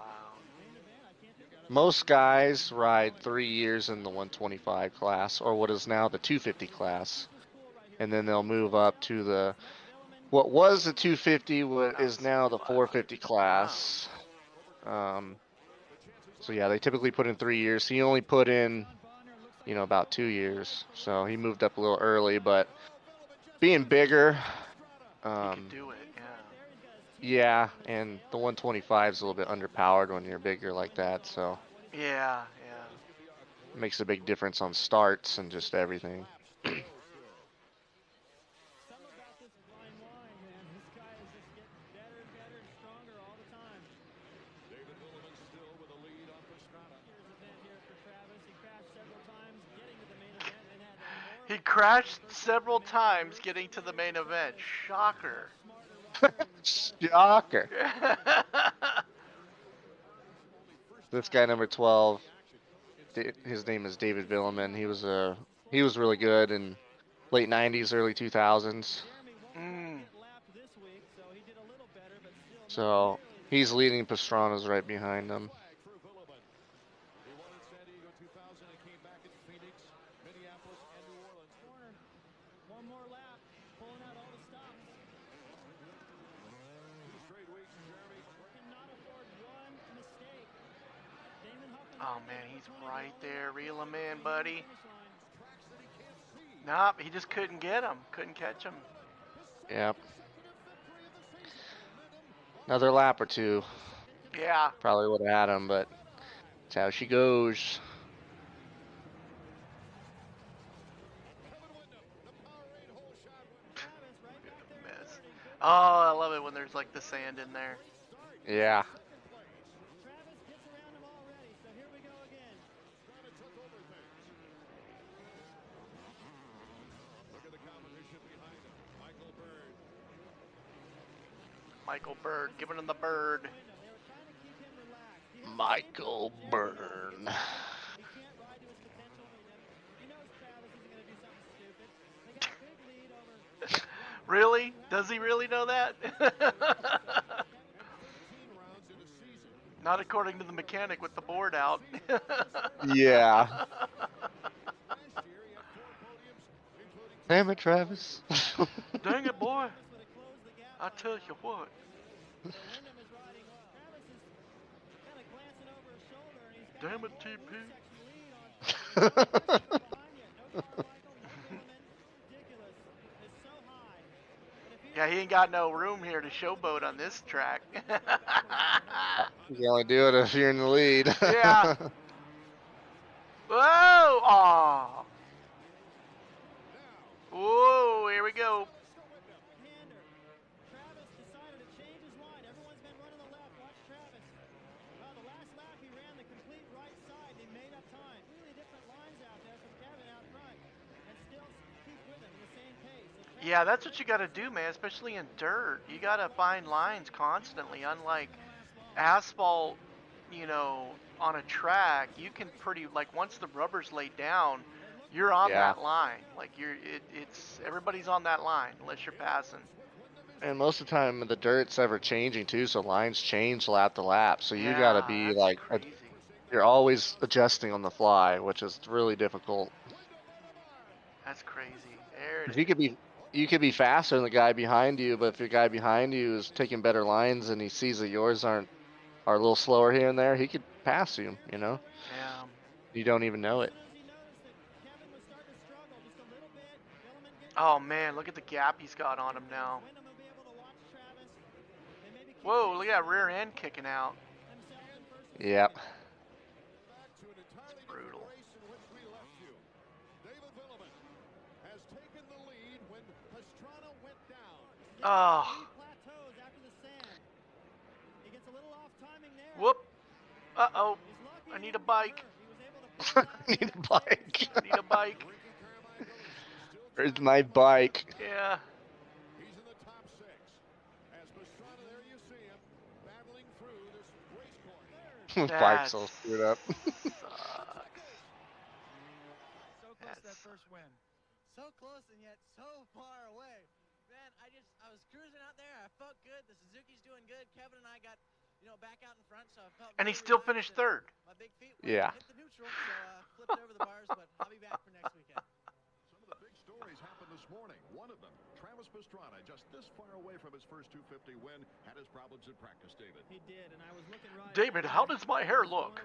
Most guys ride 3 years in the 125 class, or what is now the 250 class, and then they'll move up to the what was the 250 is now the 450 class. So yeah, they typically put in 3 years. He only put in, you know, about 2 years, so he moved up a little early. But being bigger, He could do it, yeah. yeah, and the 125 is a little bit underpowered when you're bigger like that, so Yeah, it makes a big difference on starts and just everything. He crashed several times getting to the main event. Shocker. Shocker. This guy number 12, his name is David Villeman. He was really good in late 90s, early 2000s. Mm. So he's leading Pastrana's right behind him. Oh man, he's right there. Reel him in, buddy. Nope, he just couldn't get him. Couldn't catch him. Yep. Another lap or two. Yeah. Probably would have had him, but that's how she goes. Mess. Oh, I love it when there's like the sand in there. Yeah. Michael Bird, giving him the bird. Michael Byrne. Really? Does he really know that? Not according to the mechanic with the board out. Yeah. Damn it, Travis. Dang it, boy. I tell you what. Damn it, TP. Yeah, he ain't got no room here to showboat on this track. You can only do it if you're in the lead. Yeah. Whoa! Aw. Whoa, here we go. Yeah, that's what you got to do, man, especially in dirt. You got to find lines constantly. Unlike asphalt, you know, on a track, you can pretty, like, once the rubber's laid down, you're on Yeah. that line. Like, it's everybody's on that line unless you're passing. And most of the time, the dirt's ever changing too, so lines change lap to lap. So you got to Yeah, be that's like, crazy. you're always adjusting on the fly, which is really difficult. That's crazy. There it 'Cause is. you could be faster than the guy behind you, but if your guy behind you is taking better lines and he sees that yours are a little slower here and there, he could pass you. You know, Yeah. you don't even know it. Oh man, look at the gap he's got on him now. Whoa, look at that rear end kicking out. Yep. It's brutal. Oh. Whoop. Uh-oh. I need a bike. I need a bike. I need a bike. Where's my bike? Yeah. He's in the top 6. As Pastrana, there you see him battling through this race course. Bike's all screwed up. Sucks. So close to that first win. So close and yet so far away. Man, I was cruising out there. I felt good. The Suzuki's doing good. Kevin and I got, back out in front, so I felt. And he really still relaxed, finished and third. My big feet Yeah. hit the neutral, so flipped it over the bars. But I'll be back for next weekend. Some of the big stories happened this morning. One of them, Travis Pastrana, just this far away from his first 250 win, had his problems in practice, David. He did, and I was looking right. David, how does my hair look?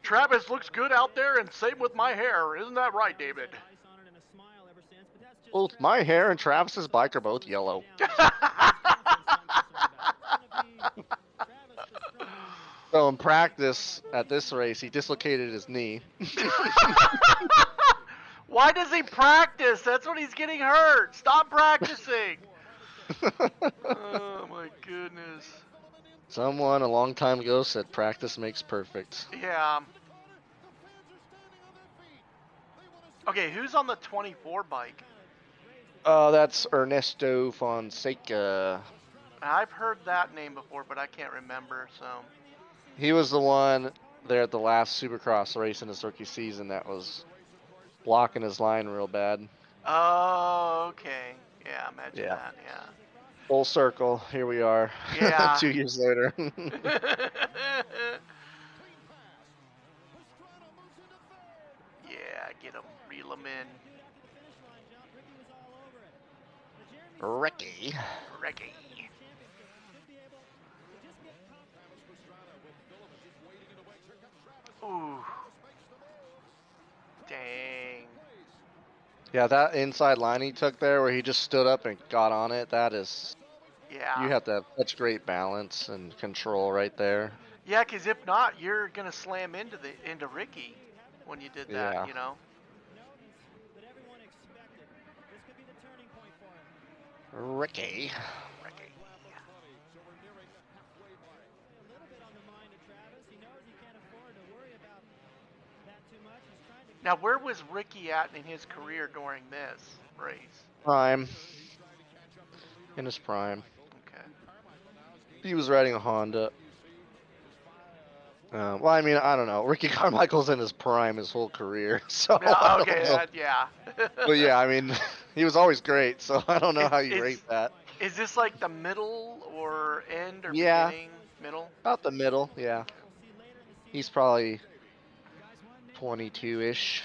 Travis looks good out there, and same with my hair. Isn't that right, David? Well, my hair and Travis's bike are both yellow. So in practice at this race, he dislocated his knee. Why does he practice? That's when he's getting hurt. Stop practicing. Oh my goodness. Someone a long time ago said practice makes perfect. Yeah. Okay, who's on the 24 bike? That's Ernesto Fonseca. I've heard that name before, but I can't remember, so. He was the one there at the last Supercross race in his rookie season that was blocking his line real bad. Oh, okay. Yeah, imagine Yeah. that, yeah. Full circle, here we are. Yeah. 2 years later. Yeah, get him, reel him in. Ricky. Ricky. Ooh. Dang. Yeah, that inside line he took there where he just stood up and got on it, that is... Yeah. You have to have such great balance and control right there. Yeah, because if not, you're gonna slam into Ricky when you did that, Yeah. you know. Ricky. Now, where was Ricky at in his career during this race? Prime. In his prime. Okay. He was riding a Honda. Well, I mean, I don't know. Ricky Carmichael's in his prime his whole career, so Yeah, okay, yeah. But yeah, I mean, he was always great, so I don't know how you rate that. Is this like the middle or end or Yeah. beginning? Middle? About the middle, yeah. He's probably 22-ish.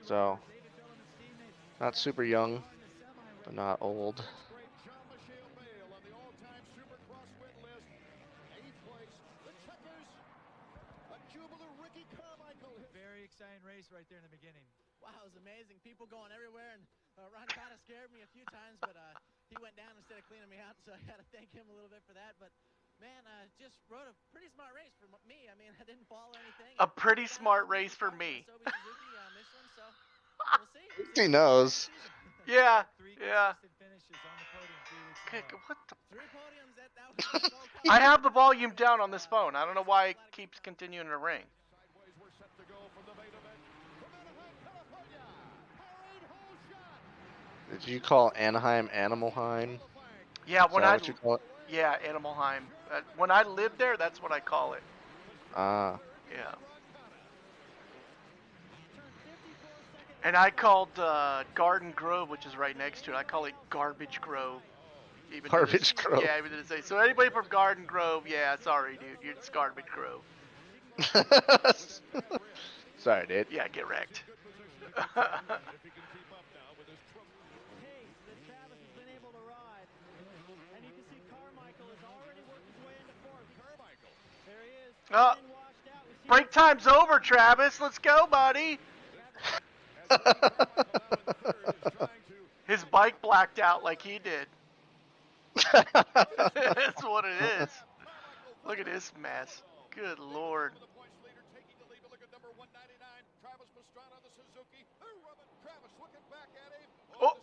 So, not super young, but not old. Very exciting race right there in the beginning. Wow, it was amazing. People going everywhere, and Ron kind of scared me a few times, but he went down instead of cleaning me out, so I got to thank him a little bit for that. But man, just rode a pretty smart race for me. I mean, I didn't follow anything. A pretty smart race for me. We'll see. He knows. Yeah, yeah. What the? I have the volume down on this phone. I don't know why it keeps continuing to ring. to go from the main event from Anaheim, California. Powerade hole shot. Did you call Anaheim Animalheim? Yeah, Is when that I what you call it? yeah, Animalheim. When I lived there, that's what I call it. Ah. Yeah. And I called Garden Grove, which is right next to it. I call it Garbage Grove. Even to this, Garbage Grove. yeah, even to this day. So anybody from Garden Grove, yeah, sorry, dude, it's Garbage Grove. Sorry, dude. Yeah, get wrecked. Pace that Travis has been able to ride. And you can see Carmichael has already worked his way into fourth. Carmichael. There he is. Oh, Washed out. We see break time's over, Travis. Let's go, buddy. His bike blacked out like he did. That's what it is. Look at this mess. Good Lord. Oh,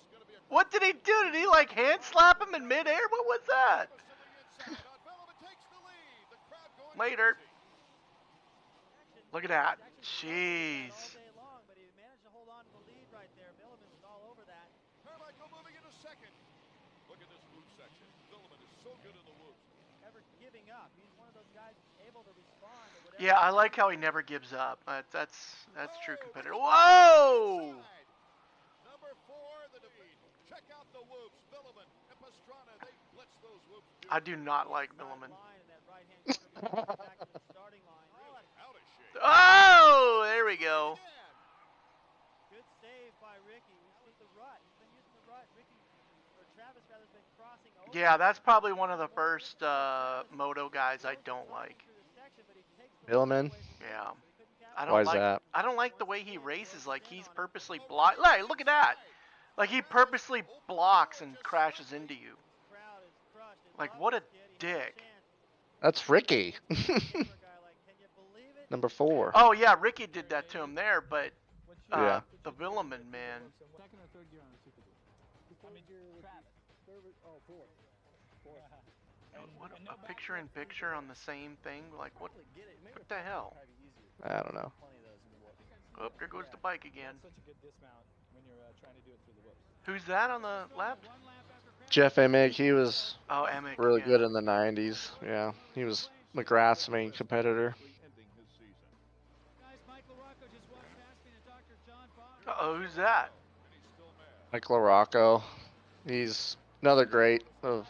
what did he do? Did he like hand slap him in midair? What was that? Later. Look at that. Jeez. But he managed to hold on to the lead right there. Milliman was all over that. Carmichael moving into second. Look at this whoop section. Milliman is so good in the whoops. Never giving up. He's one of those guys able to respond to whatever. Yeah, I like how he never gives up. That's true competitor. Whoa! Number 4, the defeat. Check out the whoops. Milliman and Pastrana, they blitz those whoops. I do not like Milliman. Oh, there we go. Good save by Ricky. We see the rut. He's been using the rut. Ricky, or Travis rather, has been crossing over. Yeah, that's probably one of the first moto guys I don't like. Milliman? Yeah. Why is that? I don't like the way he races. Like he's purposely block. Like, look at that. Like he purposely blocks and crashes into you. Like what a dick. That's Ricky. Number 4. Oh yeah, Ricky did that to him there, but Yeah. the Villaman, man. What a picture-in-picture on the same thing? Like what the hell? I don't know. Oh, there goes the bike again. Who's that on the left? Jeff Emig, he was really yeah. good in the 90s. Yeah, he was McGrath's main competitor. Uh-oh, who's that? Mike LaRocco. He's another great of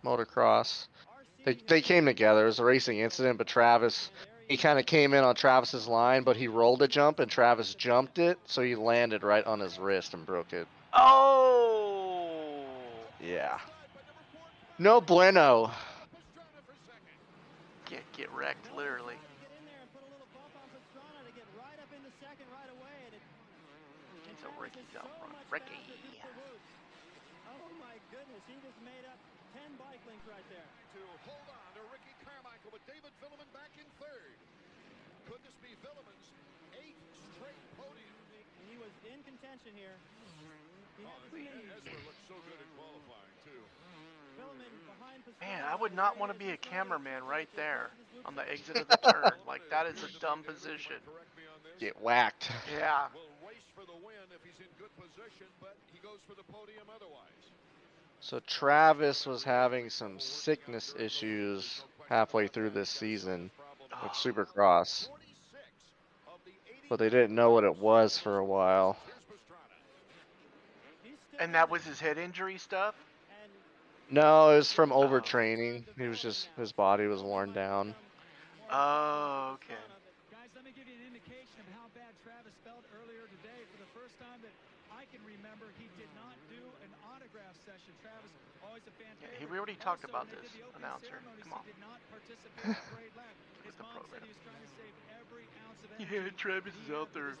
motocross. They came together. It was a racing incident, but Travis, he kind of came in on Travis's line, but he rolled a jump and Travis jumped it, so he landed right on his wrist and broke it. Oh! Yeah. No bueno. Get wrecked, literally. So Ricky's out front. Ricky. Oh my goodness, he just made up 10 bike links right there. To hold on to Ricky Carmichael with David Villaman back in third. Could this be Villaman's 8th straight podium? And he was in contention here. Ezra looked so good in qualifying too. Man, I would not want to be a cameraman right there on the exit of the turn. Like that is a dumb position. Get whacked. Yeah. Will race for the win if he's in good position, but he goes for the podium otherwise. So Travis was having some sickness issues halfway through this season with Supercross, but they didn't know what it was for a while. And that was his head injury stuff? No, it was from overtraining. He was just, his body was worn down. Oh, okay. Guys, let me give you an indication of how bad Travis felt earlier today. For the first time that I can remember, he did not do an autograph session. Travis, always a fan favorite. Yeah, we already talked about this, announcer. Come on. He did not participate in the parade lap. His mom said he was trying to save every ounce of energy. Yeah, Travis is out there.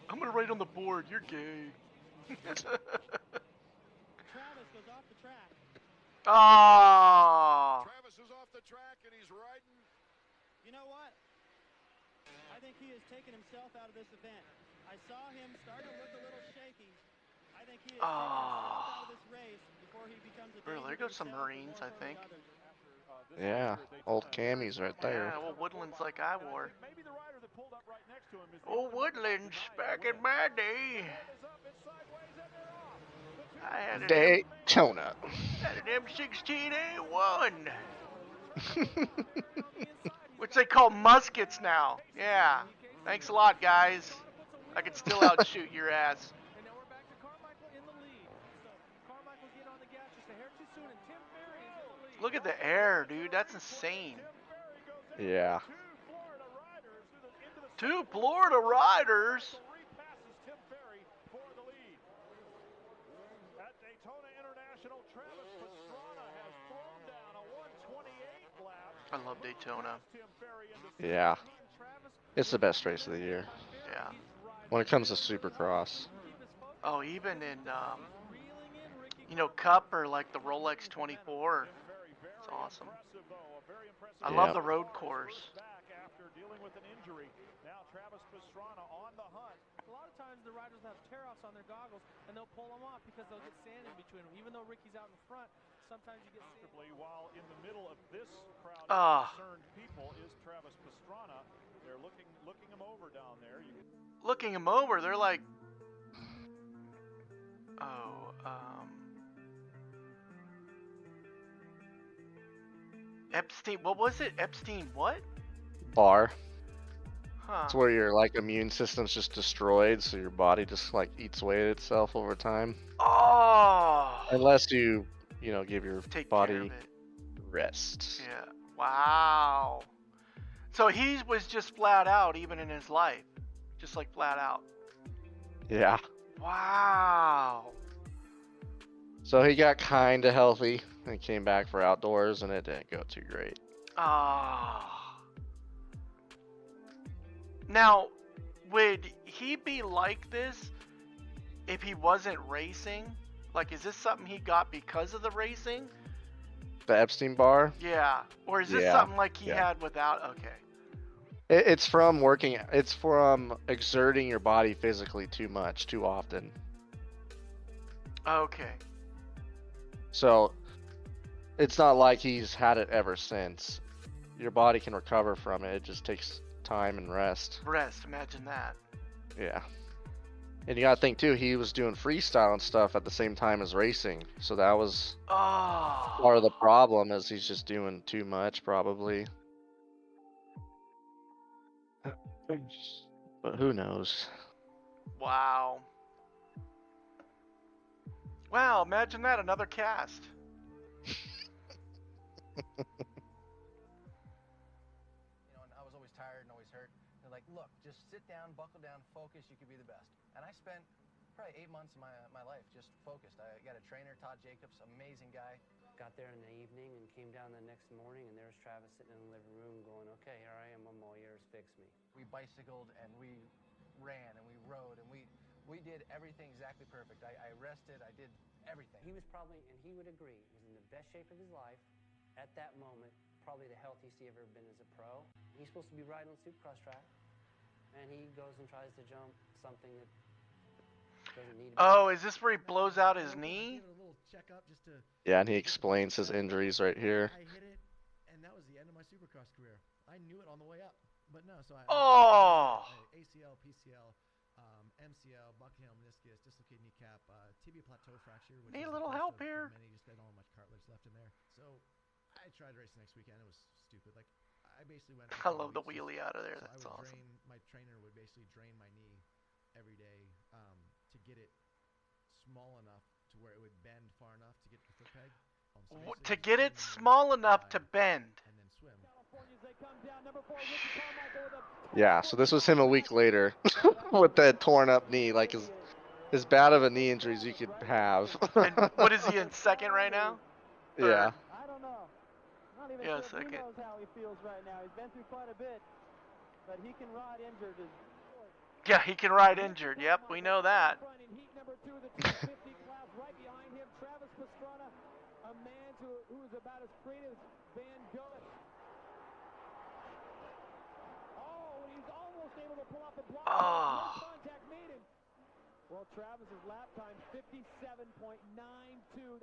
I'm gonna write on the board, you're gay. Travis goes off the track. Oh! Travis is off the track and he's riding. You know what? I think he has taken himself out of this event. I saw him starting to look a little shaky. I think he has taken himself out of this race before he becomes a There goes some Marines, I think. Yeah, old camis right there. Yeah, well, Woodlands like I wore. Oh, Woodlands back in my day. I had an Daytona. M16A1. Which they call muskets now. Yeah. Thanks a lot, guys. I could still outshoot your ass. And now we're back to Carmichael in the lead. So Carmichael getting on the gas just a hair too soon, and Tim Ferry is in the lead. Look at the air, dude. That's insane. Yeah. Two Florida riders. At Daytona International, Travis Pastrana has thrown down a 128 lap. I love Daytona. Yeah. It's the best race of the year. Yeah. When it comes to Supercross. Oh, even in, you know, Cup or like the Rolex 24. It's awesome. I love the road course. After dealing with an injury, now Travis Pastrana on the hunt. A lot of times the riders have tear-offs on their goggles, and they'll pull them off because they'll get sand in between them. Even though Ricky's out in front, sometimes you get sand. While in the middle of this crowd of concerned people is Travis Pastrana. They're looking him over down there. Looking him over, they're like, Epstein, what was it? Epstein what? Bar. Huh. It's where your like immune system's just destroyed, so your body just like eats away at itself over time. Oh. Unless you know, give your body care of it. rest. Yeah. Wow. So he was just flat out, even in his life, just like flat out. Yeah. Wow. So he got kind of healthy and came back for outdoors, and it didn't go too great. Ah. Now, would he be like this if he wasn't racing? Like, is this something he got because of the racing? The Epstein bar? Yeah. Or is this something like he had without? Okay. It's from working. It's from exerting your body physically too much, too often. Okay. So it's not like he's had it ever since. Your body can recover from it. It just takes time and rest. Rest, imagine that. Yeah. And you gotta think too, he was doing freestyle and stuff at the same time as racing. So that was part of the problem, is he's just doing too much probably. But who knows? Wow. Wow, imagine that, another cast. I was always tired and always hurt. They're like, look, just sit down, buckle down, focus, you could be the best. And I spent probably 8 months of my life just focused. I got a trainer, Todd Jacobs, amazing guy. Got there in the evening and came down the next morning, and there's Travis sitting in the living room going, okay, here I am, I'm all yours, fix me. We bicycled and we ran and we rode and we did everything exactly perfect. I rested, I did everything. He was probably, and he would agree, was in the best shape of his life at that moment, probably the healthiest he ever been as a pro. He's supposed to be riding on the Supercross track, and he goes and tries to jump something that doesn't need to be. Oh, is this where he blows out his knee? Yeah, and he explains his injuries right here. I hit it, and that was the end of my Supercross career. I knew it on the way up, but no. So I ACL, PCL, MCL, buccal meniscus, dislocated kneecap, tibia plateau fracture. Need a little help here. Many just don't have much cartilage left in there. So I tried racing next weekend. It was stupid. Like I basically went. I love the wheelie out of there. That's awesome. My trainer would basically drain my knee every day to get it small enough to where it would bend far enough to get the foot peg. To get it small enough to bend. And then swim. Yeah, so this was him a week later with that torn up knee, like as bad of a knee injury as you could have. And what is he in second right now? Yeah. I don't know. Not even Yeah, sure if he second. knows how he feels right now. He's been through quite a bit, but he can ride injured. Yeah, he can ride injured. Yep, we know that. In heat number 2 of the 250 class, right behind him, Travis Pastrana, a man who is about as creative as Van Gogh. Oh, and he's almost able to pull off the block. Oh. Contact made him. Well, Travis's lap time 57.92.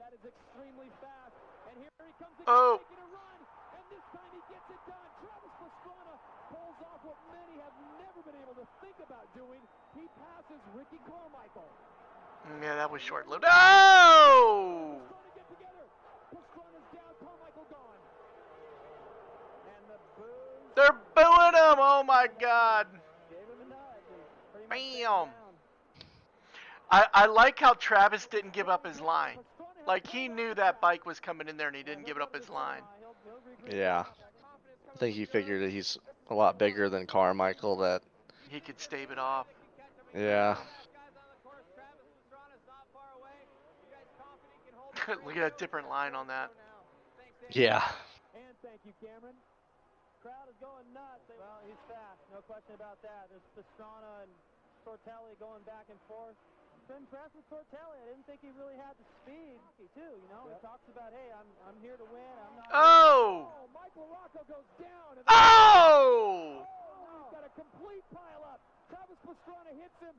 That is extremely fast. And here he comes again, making a run. And this time he gets it done. Travis Pastrana pulls off what many have never been able to think about doing. He passes Ricky Carmichael. Yeah, that was short-lived. Oh! Pastrana's down, Carmichael gone. And the boos. They're booing him! Oh my God! Bam! I like how Travis didn't give up his line. Like, he knew that bike was coming in there and he didn't give up his line. Yeah. I think he figured that he's a lot bigger than Carmichael, that He could stave it off. yeah. Look at a different line on that. Yeah. And thank you, Cameron. Crowd is going nuts. Well, he's fast, no question about that. There's Pastrana and Tortelli going back and forth. I'm impressed with Tortelli. I didn't think he really had the speed, too. You know, he talks about, hey, I'm here to win. I'm not. Oh! Michael Rocco goes down. Oh! He's got a complete pile up. Travis Pastrana hits him.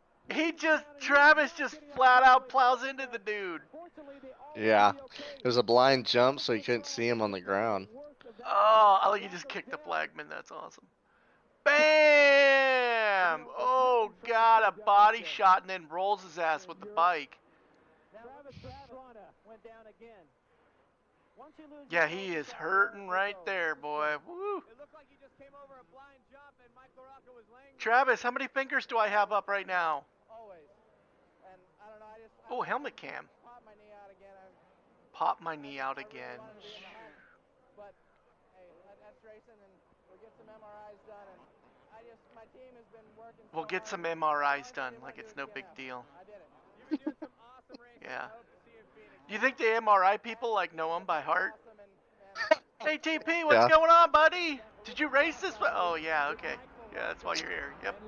Travis just flat out plows into the dude. Yeah. It was a blind jump, so you couldn't see him on the ground. Oh, I like he just kicked the flagman. That's awesome. Bam! Oh, God, a body shot and then rolls his ass with the bike. Yeah, he is hurting right there, boy. Woo! Travis, how many fingers do I have up right now? Oh, helmet cam. Pop my knee out again. But hey, that's racing, and we'll get some MRIs done. And my team has been working. We'll get some MRIs done, like it's no big deal. I did it. You've been doing some awesome racing. Yeah. I hope to see you in Phoenix. Do you think the MRI people like know him by heart? Hey TP, what's Yeah. going on, buddy? Did you race this? Oh yeah, okay. Yeah, that's why you're here. Yep.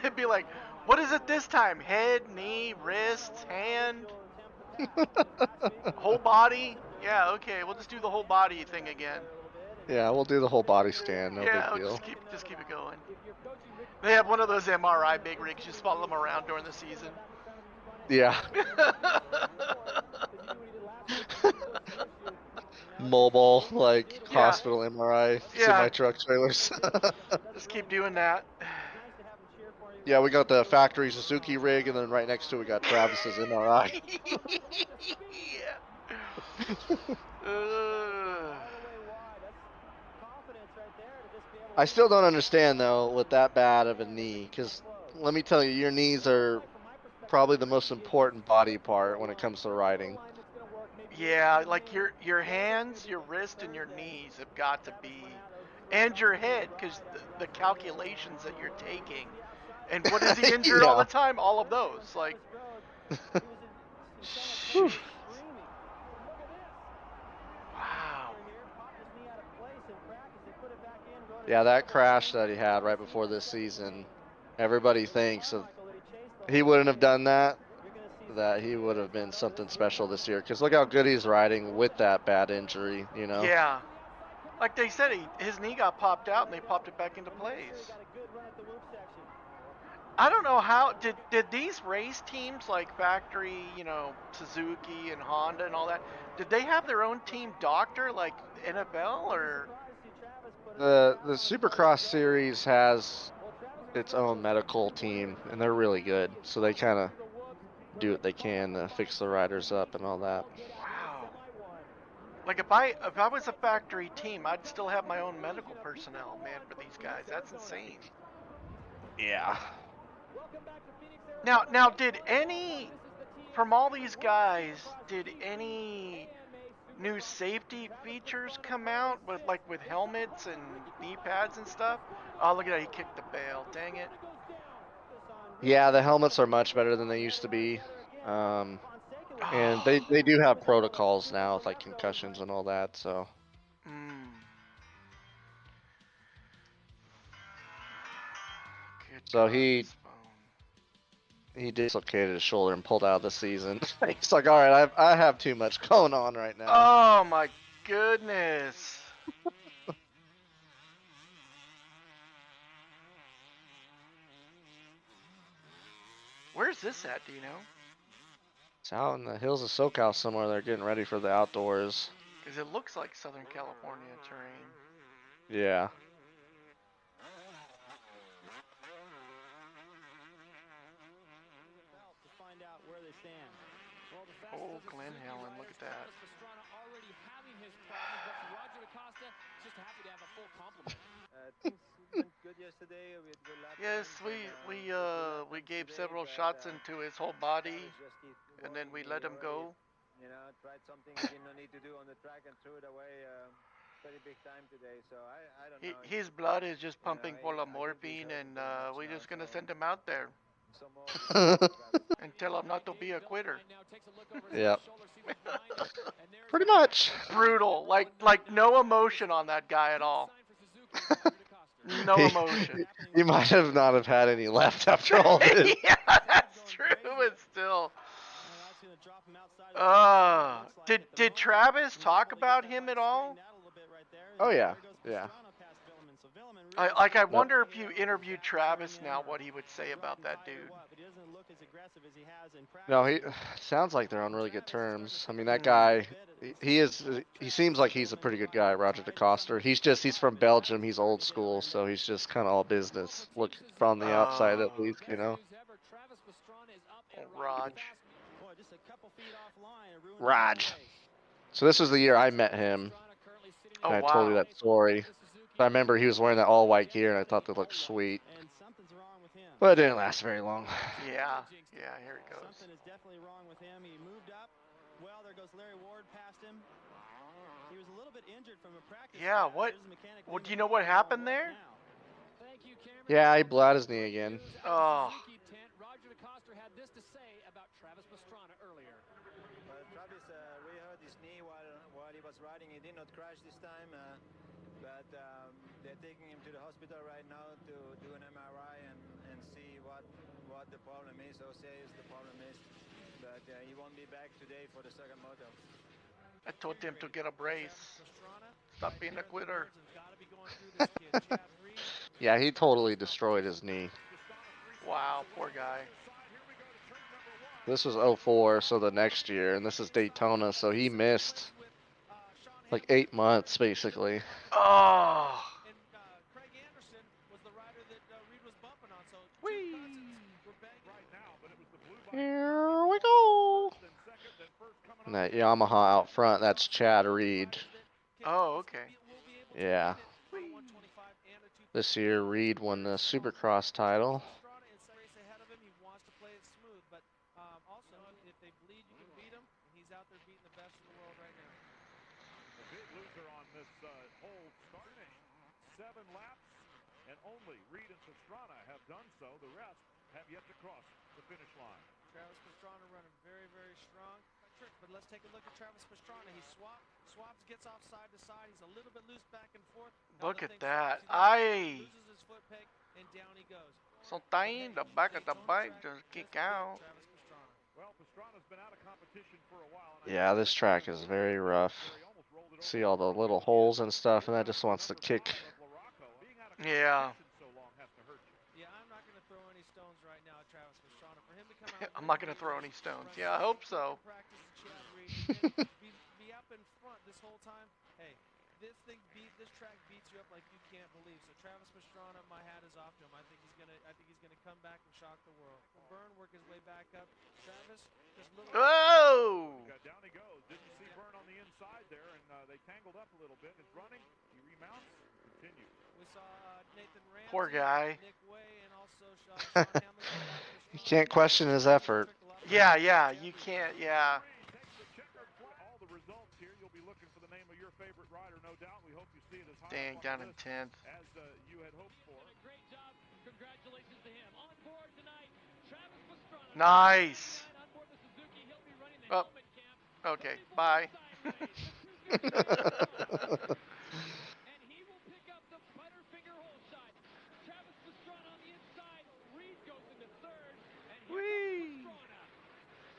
It'd be like, what is it this time? Head, knee, wrist, hand, whole body? Yeah, okay. We'll just do the whole body thing again. Yeah, we'll do the whole body scan, no Yeah, big we'll deal. just keep it going. They have one of those MRI big rigs. Just follow them around during the season. Yeah. Mobile, like Yeah. hospital MRI, Yeah. semi-truck trailers. Just keep doing that. Yeah, we got the factory Suzuki rig, and then right next to it we got Travis's MRI. I still don't understand, though, with that bad of a knee, because let me tell you, your knees are probably the most important body part when it comes to riding. Yeah, like your hands, your wrist, and your knees have got to be, and your head, because the calculations that you're taking. And what is he injured all the time? All of those. Like, wow. Yeah, that crash that he had right before this season, everybody thinks if he wouldn't have done that, that he would have been something special this year. Because look how good he's riding with that bad injury, you know? Yeah. Like they said, his knee got popped out and they popped it back into place. I don't know how, did these race teams like factory, you know, Suzuki and Honda and all that, did they have their own team doctor like NFL or? The Supercross series has its own medical team, and they're really good. So they kind of do what they can to fix the riders up and all that. Wow. Like if I was a factory team, I'd still have my own medical personnel, man, for these guys. That's insane. Yeah. Now did any from all these guys, did any new safety features come out with helmets and knee pads and stuff? Oh, look at that, he kicked the bail. Dang it. Yeah, the helmets are much better than they used to be. And they do have protocols now with like concussions and all that, so. So he dislocated his shoulder and pulled out of the season. He's like, all right, I have too much going on right now. Oh my goodness. Where's this at, do you know? It's out in the hills of SoCal somewhere. They're getting ready for the outdoors. Because it looks like Southern California terrain. Yeah. To find out where they stand. Well, the Oh, Glenn Helen, look at that. Travis Pastrana already having his problems, but for Roger DaCosta, just happy to have a full complement. Things went good yesterday. We had good lap Yes, times we gave several shots into his whole body, and then we let him go. You know, tried something he did not need to do on the track and threw it away pretty big time today. So I don't know. His blood is just pumping full of morphine, and we're just gonna send him out there and tell him not to be a quitter. Yep. Pretty much. Brutal, like no emotion on that guy at all. No emotion. He might have not have had any left after all this. Yeah, that's true, but still. Did Travis talk about him at all? Oh yeah, yeah. I wonder if you interviewed Travis now, what he would say about that dude. No, he sounds like they're on really good terms. I mean, that guy, he seems like he's a pretty good guy, Roger DaCosta. He's from Belgium. He's old school, so he's just kind of all business. Look from the outside at least, you know. Raj. Raj. So this was the year I met him. And I told you that story. I remember he was wearing that all white gear, and I thought they looked sweet. But it didn't last very long. Yeah, here it goes. Something is definitely wrong with him. He moved up. Well, there goes Larry Ward past him. He was a little bit injured from a practice. Yeah, what? Well, do you know what happened there? Yeah, he blew out his knee again. Oh. Roger DaCosta had this to say about Travis Pastrana earlier. Travis re-hurt his knee while he was riding. He did not crash this time, but they're taking him to the hospital right now to do an MRI and see what the problem is, how serious the problem is. But he won't be back today for the second moto. I told him to get a brace. Stop being a quitter. Yeah, he totally destroyed his knee. Wow, poor guy. This was 04, so the next year, and this is Daytona, so he missed like 8 months, basically. Oh. Whee. Here we go. And that Yamaha out front, that's Chad Reed. Oh, okay. Yeah. This year, Reed won the Supercross title. The big loser on this whole start. 7 laps, and only Reed and Pastrana have done so. The rest have yet to cross the finish line. Travis Pastrana running very, very strong. But let's take a look at Travis Pastrana. He swaps, gets off side to side. He's a little bit loose back and forth. Look at that. Loses his foot peg, and down he goes. So tiny, the back of the bike just kick out. Well, Pastrana's been out of competition for a while. Yeah, this track is very rough. See all the little holes and stuff, and that just wants to kick. Yeah. Yeah, I'm not going to throw any stones right now at Travis Pastrana. For him to come out, I'm not going to throw any stones. Yeah, I hope so. Be up in front this whole time. Hey, this track beats you up like you can't believe. So Travis Pastrana, my hat is off to him. I think he's gonna come back and shock the world. Byrne work his way back up. Travis, just little. Oh! Down he goes. Didn't see Byrne on the inside there, and they tangled up a little bit. He's running. He remounts. Continues. We saw Nathan Ramsey, Poor guy. Nick Way, and also Sean Hamilton. You can't question his effort. Yeah, you can't, yeah. All the results here, you'll be looking for the name of your favorite rider, no doubt. We hope you see it as high Dang, up down on in the 10th. as you had hoped for. Great job. Congratulations to him. On board tonight, Travis Pastrana. Nice. On board the Suzuki, he'll be running the Oh, helmet camp. okay, bye. And he will pick up the Butterfinger hole shot. Travis Pastrana on the inside. Reed goes into third. And here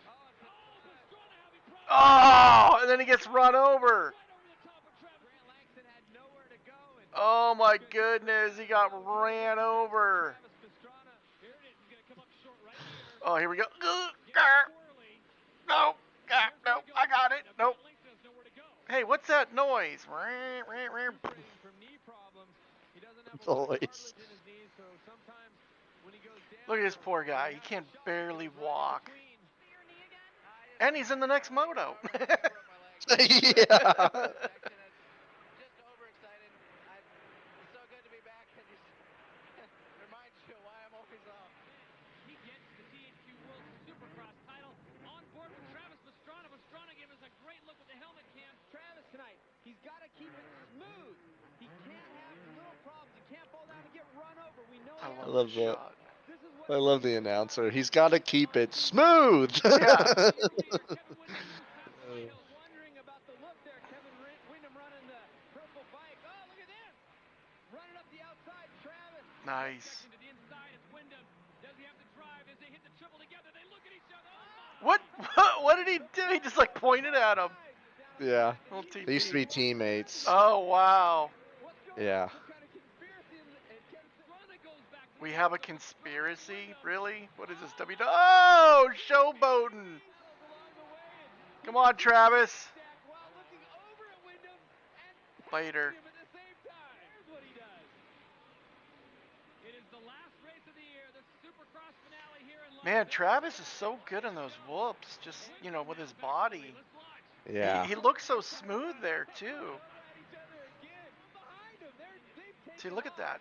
comes Pastrana. Oh, and then he gets run over. Oh my goodness, he got ran over. Oh, here we go. No. Nope. I got it. Nope. Hey, what's that noise? Always. Look at this poor guy. He can barely walk. And he's in the next moto. Yeah. He gets the THQ World Supercross title on board with Travis Pastrana. Pastrana gave us a great look with the helmet cam. Travis tonight, he's got to keep it smooth. He can't have little problems. He can't fall down and get run over. We know I I love love that that. shot. I love the announcer. He's got to keep it smooth. Yeah. Wondering about the look there. Kevin Windham running the purple bike. Oh, look at this. Running up the outside, Travis. Nice. To the inside is Wyndham. Does he have to drive as they hit the triple together? They look at each other. Oh, What did he do? He just like pointed at him. Yeah. Little They used to be TP. teammates. Oh wow. Yeah. We have a conspiracy? Really? What is this? Oh, showboating. Come on, Travis. Later. Man, Travis is so good in those whoops. Just, you know, with his body. Yeah. He looks so smooth there, too. See, look at that.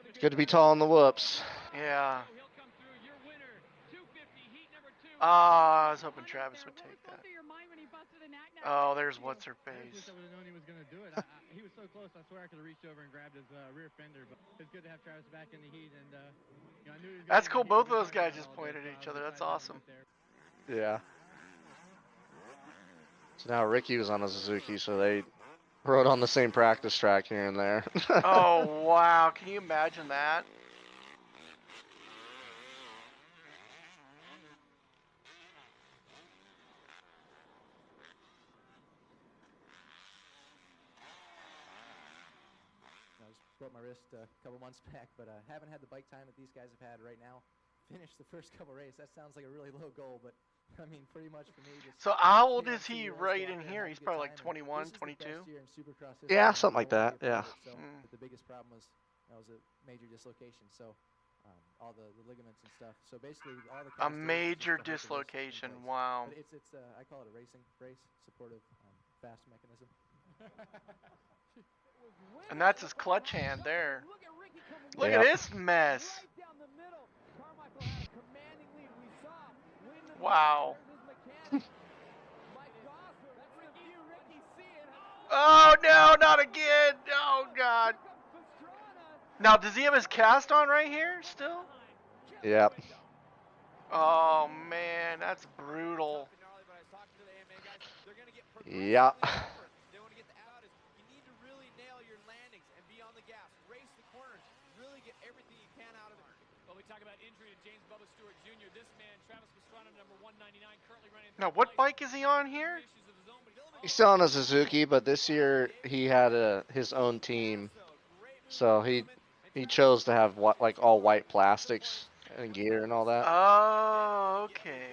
It's good to be tall in the whoops. Yeah. I was hoping Travis would take that. Oh, there's what's her face. I would have known he was going to do it. He was so close, I swear I could have reached over and grabbed his rear fender. But it's good to have Travis back in the heat. And you know, I knew he was That's cool. Both of those guys just pointed at each other. That's awesome. Yeah. So now Ricky was on a Suzuki, so they rode on the same practice track here and there. Oh, wow. Can you imagine that? Broke my wrist a couple months back, but haven't had the bike time that these guys have had right now. Finished the first couple races. That sounds like a really low goal, but I mean, pretty much for me. Just so how old is he right in here? He's probably like 21, 22? Yeah, something like that. Yeah. So the biggest problem was that was a major dislocation. So all the ligaments and stuff. So basically, all the a major dislocation. Wow. But it's I call it a racing brace, supportive fast mechanism. And that's his clutch hand there. Look at this mess. Wow. Oh no, not again. Oh God. Now, does he have his cast on right here still? Yep. Oh man, that's brutal. Yeah. Now, what bike is he on here? He's still on a Suzuki, but this year he had his own team, so he chose to have like all white plastics and gear and all that. Oh, okay.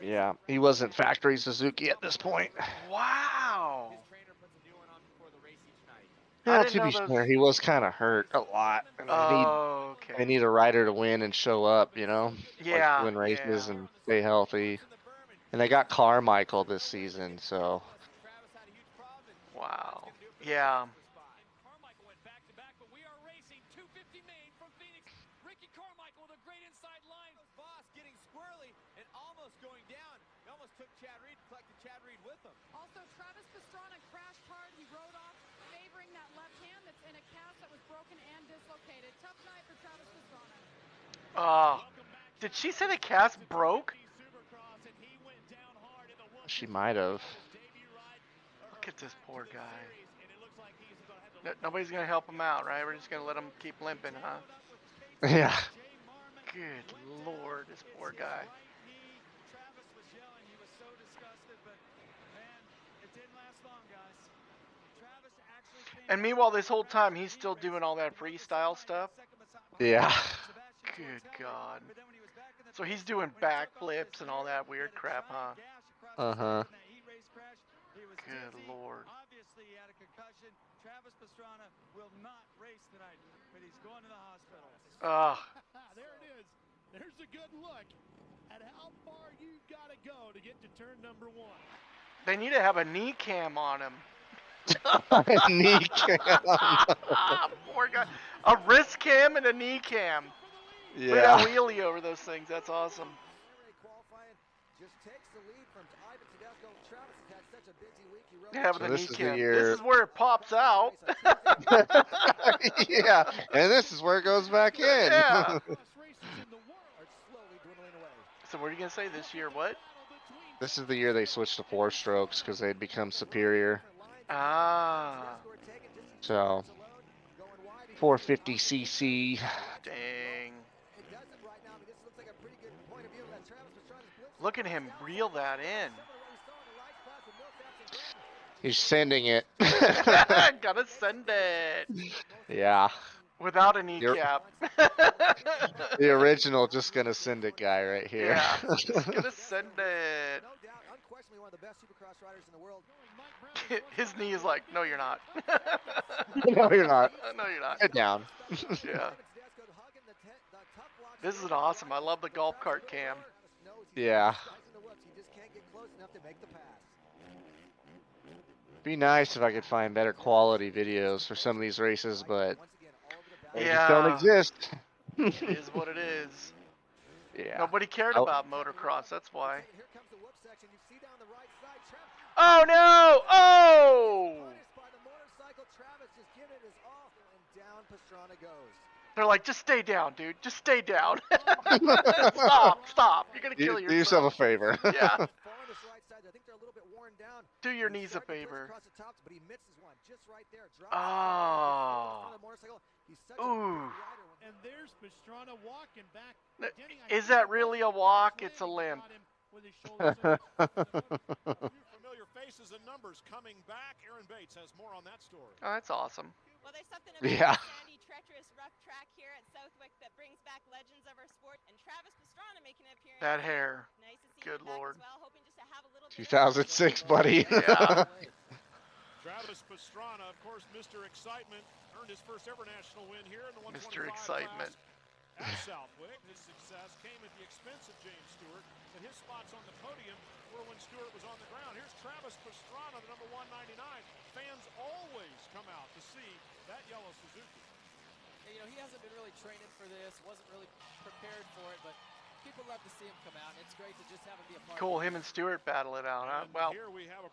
Yeah, he wasn't factory Suzuki at this point. Wow. Yeah, to be fair, he was kind of hurt a lot. And I need a rider to win and show up, you know? Yeah. Like win races and stay healthy. And they got Carmichael this season, so. Wow. Yeah. Also, Travis Pastrana crashed hard. He rode off, favoring that left hand that's in a cast that was broken and dislocated. Tough night for Travis Pastrana. Did she say the cast broke? She might have. Look at this poor guy. Nobody's going to help him out, right? We're just going to let him keep limping, huh? Yeah. Good Lord, this poor guy. And meanwhile, this whole time, he's still doing all that freestyle stuff. Yeah. Good God. So he's doing backflips and all that weird crap, huh? Uh-huh. Good Lord. Obviously, he had a concussion. Travis Pastrana will not race tonight, but he's going to the hospital. There it is. There's a good look at how far you've got to go to get to turn number 1. They need to have a knee cam on him. Knee cam. Poor guy. A wrist cam and a knee cam. Yeah. Look at that wheelie over those things. That's awesome. Yeah, with So a this knee is the cam. year. This is where it pops out. Yeah, and this is where it goes back in. Yeah. So what are you going to say this year? What? This is the year they switched to 4 strokes because they'd become superior. Ah. So 450cc. Dang. Look at him reel that in. He's sending it. Gotta send it. Yeah. Without a kneecap. The original just gonna send it guy right here. Yeah, just gonna send it. His knee is like, no, you're not. No, you're not. No, you're not. Get down. Yeah. This is awesome. I love the golf cart cam. Yeah. Be nice if I could find better quality videos for some of these races, but they just don't exist. It is what it is. Yeah. Nobody cared about motocross, that's why. Oh no! Oh! They're like, just stay down, dude. Just stay down. Stop. You're gonna kill yourself. Do yourself a favor. Yeah. Do your knees a favor. Oh. Ooh. And there's Pastrana walking back. Is that really a walk? It's a limp. Familiar faces and numbers coming back. Aaron Bates has more on that story. Oh, that's awesome. Well, there's something about Yeah. the sandy, treacherous, rough track here at Southwick that brings back legends of our sport, and Travis Pastrana making an appearance. That hair. Nice to see Good him back Lord. as well, hoping just to have a little 2006, buddy. Yeah. Travis Pastrana, of course, Mr. Excitement, earned his first ever national win here in the 125 Mr. Excitement. class at Southwick. His success came at the expense of James Stewart, and his spots on the podium were when Stewart was on the ground. Here's Travis Pastrana, the number 199. Fans always come out to see that yellow Suzuki. You know, he hasn't been really training for this, wasn't really prepared for it, but people love to see him come out. It's great to just have him be a part Cool, of it. him and Stewart battle it out, huh? Well, Here we have a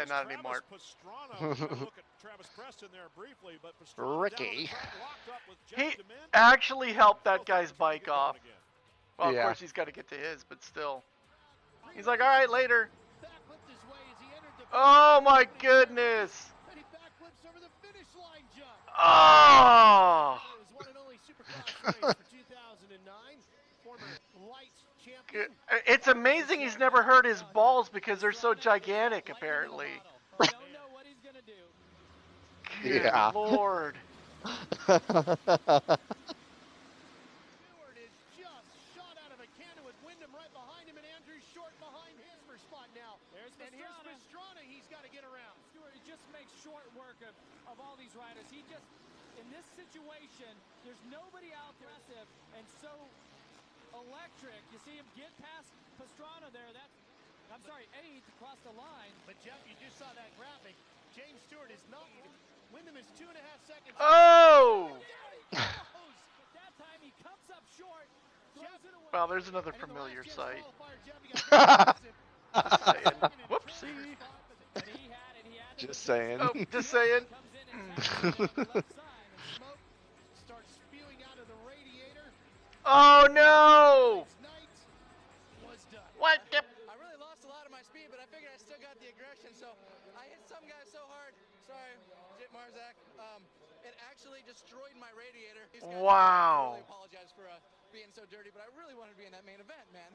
not anymore. Pastrana. Look at Travis Preston there briefly, but Pastrana Ricky. locked up with He Jeff DeMint. actually helped that guy's bike off. Well, Yeah. of course, he's got to get to his, but still. He's like, all right, later. Oh, my goodness. Oh! It's amazing he's never hurt his balls because they're so gigantic, apparently. Good Yeah. Lord. Stewart is just shot out of a cannon with Wyndham right behind him and Andrew Short behind him for spot now. And here's Pastrana. He's got to get around. Stewart just makes short work of all these riders. He just, in this situation, there's nobody out there aggressive and so electric. You see him get past Pastrana there. I'm sorry, 8 across the line. But Jeff, you just saw that graphic. James Stewart is not. Wyndham is 2.5 seconds. Oh! That time he comes up short, throws it away. Well, there's another familiar sight. Just saying. Whoopsie. Just saying. Oh, just saying. Starts spewing out of the radiator. Oh no! What the? I really lost a lot of my speed, but I figured I still got the aggression, so I hit some guy so hard. Sorry, Jit Marzak. It actually destroyed my radiator. Wow. I really apologize for being so dirty, but I really wanted to be in that main event, man.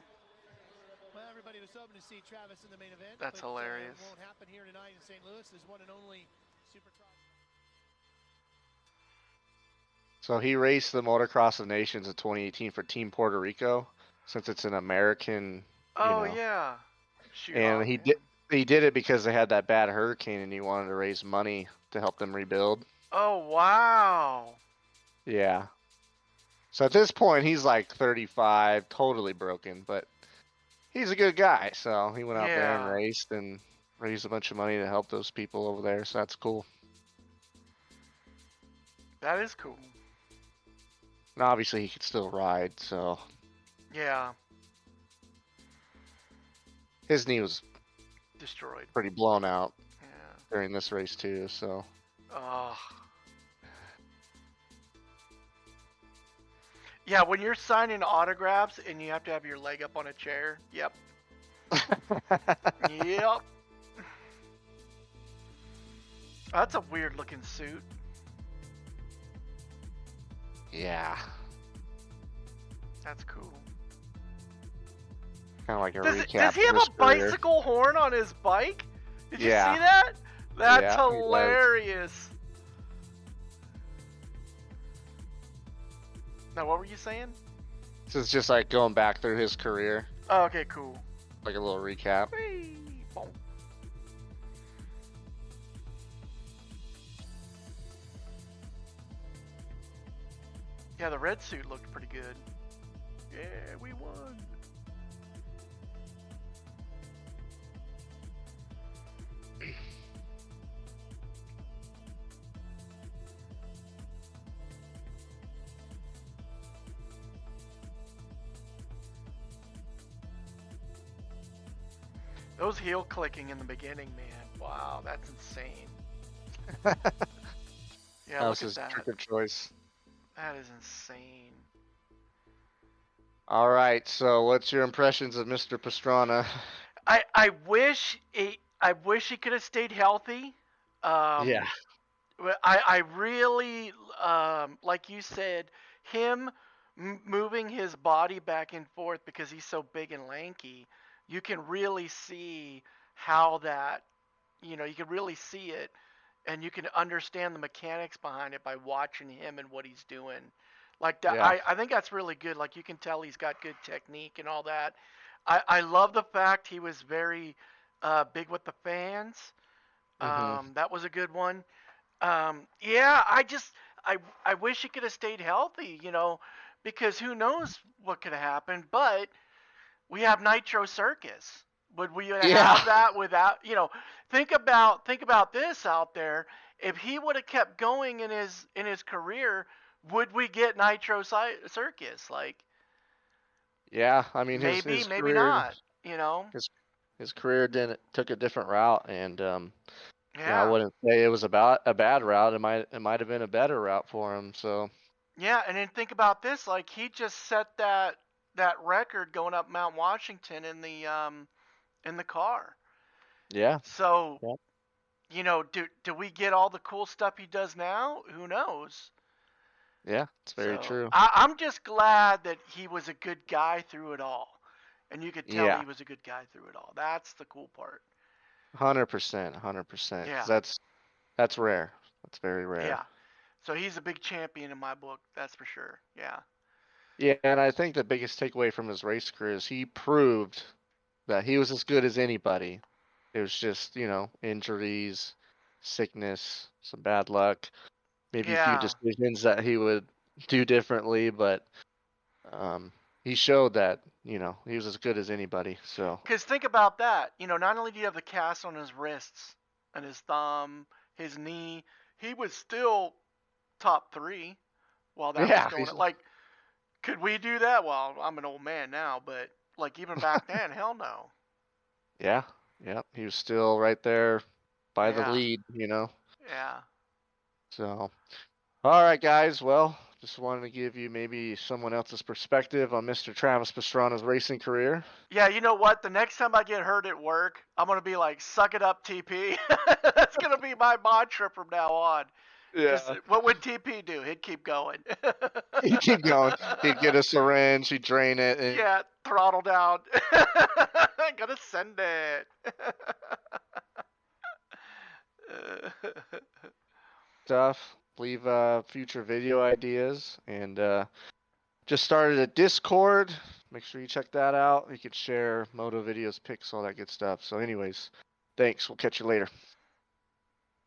Well, everybody was hoping to see Travis in the main event. That's but, hilarious. It won't happen here tonight in St. Louis. There's one and only Supercross. So he raced the Motocross of Nations in 2018 for Team Puerto Rico. since it's an American, Oh yeah. Shoot and off. he did it because they had that bad hurricane and he wanted to raise money to help them rebuild. Oh wow. Yeah. So at this point he's like 35, totally broken, but he's a good guy. So he went out there and raced and raised a bunch of money to help those people over there. So that's cool. That is cool. And obviously he could still ride, so. Yeah. His knee was destroyed. Pretty blown out. Yeah. During this race too, so. Oh. Yeah, when you're signing autographs and you have to have your leg up on a chair. Yep. Yep. That's a weird looking suit. Yeah. That's cool. Kind of like a recap. Does he have a bicycle horn on his bike? Did you see that? That's hilarious. Now, what were you saying? This is just like going back through his career. Oh, okay, cool. Like a little recap. Yeah, the red suit looked pretty good. Yeah, we won. Those heel clicking in the beginning, man. Wow, that's insane. Yeah, that look was at his that. trick of choice. That is insane. All right, so what's your impressions of Mr. Pastrana? I wish he could have stayed healthy. Yeah. I really like you said, him moving his body back and forth because he's so big and lanky. You can really see how that, you can really see it, and you can understand the mechanics behind it by watching him and what he's doing. Like that, Yeah. I think that's really good. Like you can tell he's got good technique and all that. I love the fact he was very big with the fans. That was a good one. Yeah, I wish he could have stayed healthy, because who knows what could have happened. But we have Nitro Circus. Would we have that without, think about this out there. If he would have kept going in his career, would we get Nitro Circus? Like, yeah, I mean maybe his career, not. His career took a different route, and Yeah. I wouldn't say it was about a bad route. It might have been a better route for him. So. Yeah, and then think about this. Like he just set that record going up Mount Washington in the car. Yeah. So, do we get all the cool stuff he does now? Who knows? Yeah, it's very true. I'm just glad that he was a good guy through it all, and you could tell he was a good guy through it all. That's the cool part. 100%, 100%. Yeah. That's rare. That's very rare. Yeah. So he's a big champion in my book. That's for sure. Yeah. Yeah, and I think the biggest takeaway from his race career is he proved that he was as good as anybody. It was just, injuries, sickness, some bad luck, maybe a few decisions that he would do differently, but he showed that, he was as good as anybody. So. Because think about that. Not only do you have the cast on his wrists and his thumb, his knee, he was still top 3 while that was going on. Like, could we do that? Well, I'm an old man now, but like even back then, hell no. Yeah. He was still right there by the lead, Yeah. So, all right, guys. Well, just wanted to give you maybe someone else's perspective on Mr. Travis Pastrana's racing career. Yeah, you know what? The next time I get hurt at work, I'm going to be like, suck it up, TP. That's going to be my mantra from now on. Yeah. What would TP do? He'd keep going. He'd keep going. He'd get a syringe. He'd drain it. And... Yeah, throttle down. Gotta send it. Stuff. Leave future video ideas. And Just started a Discord. Make sure you check that out. You can share moto videos, pics, all that good stuff. So anyways, thanks. We'll catch you later.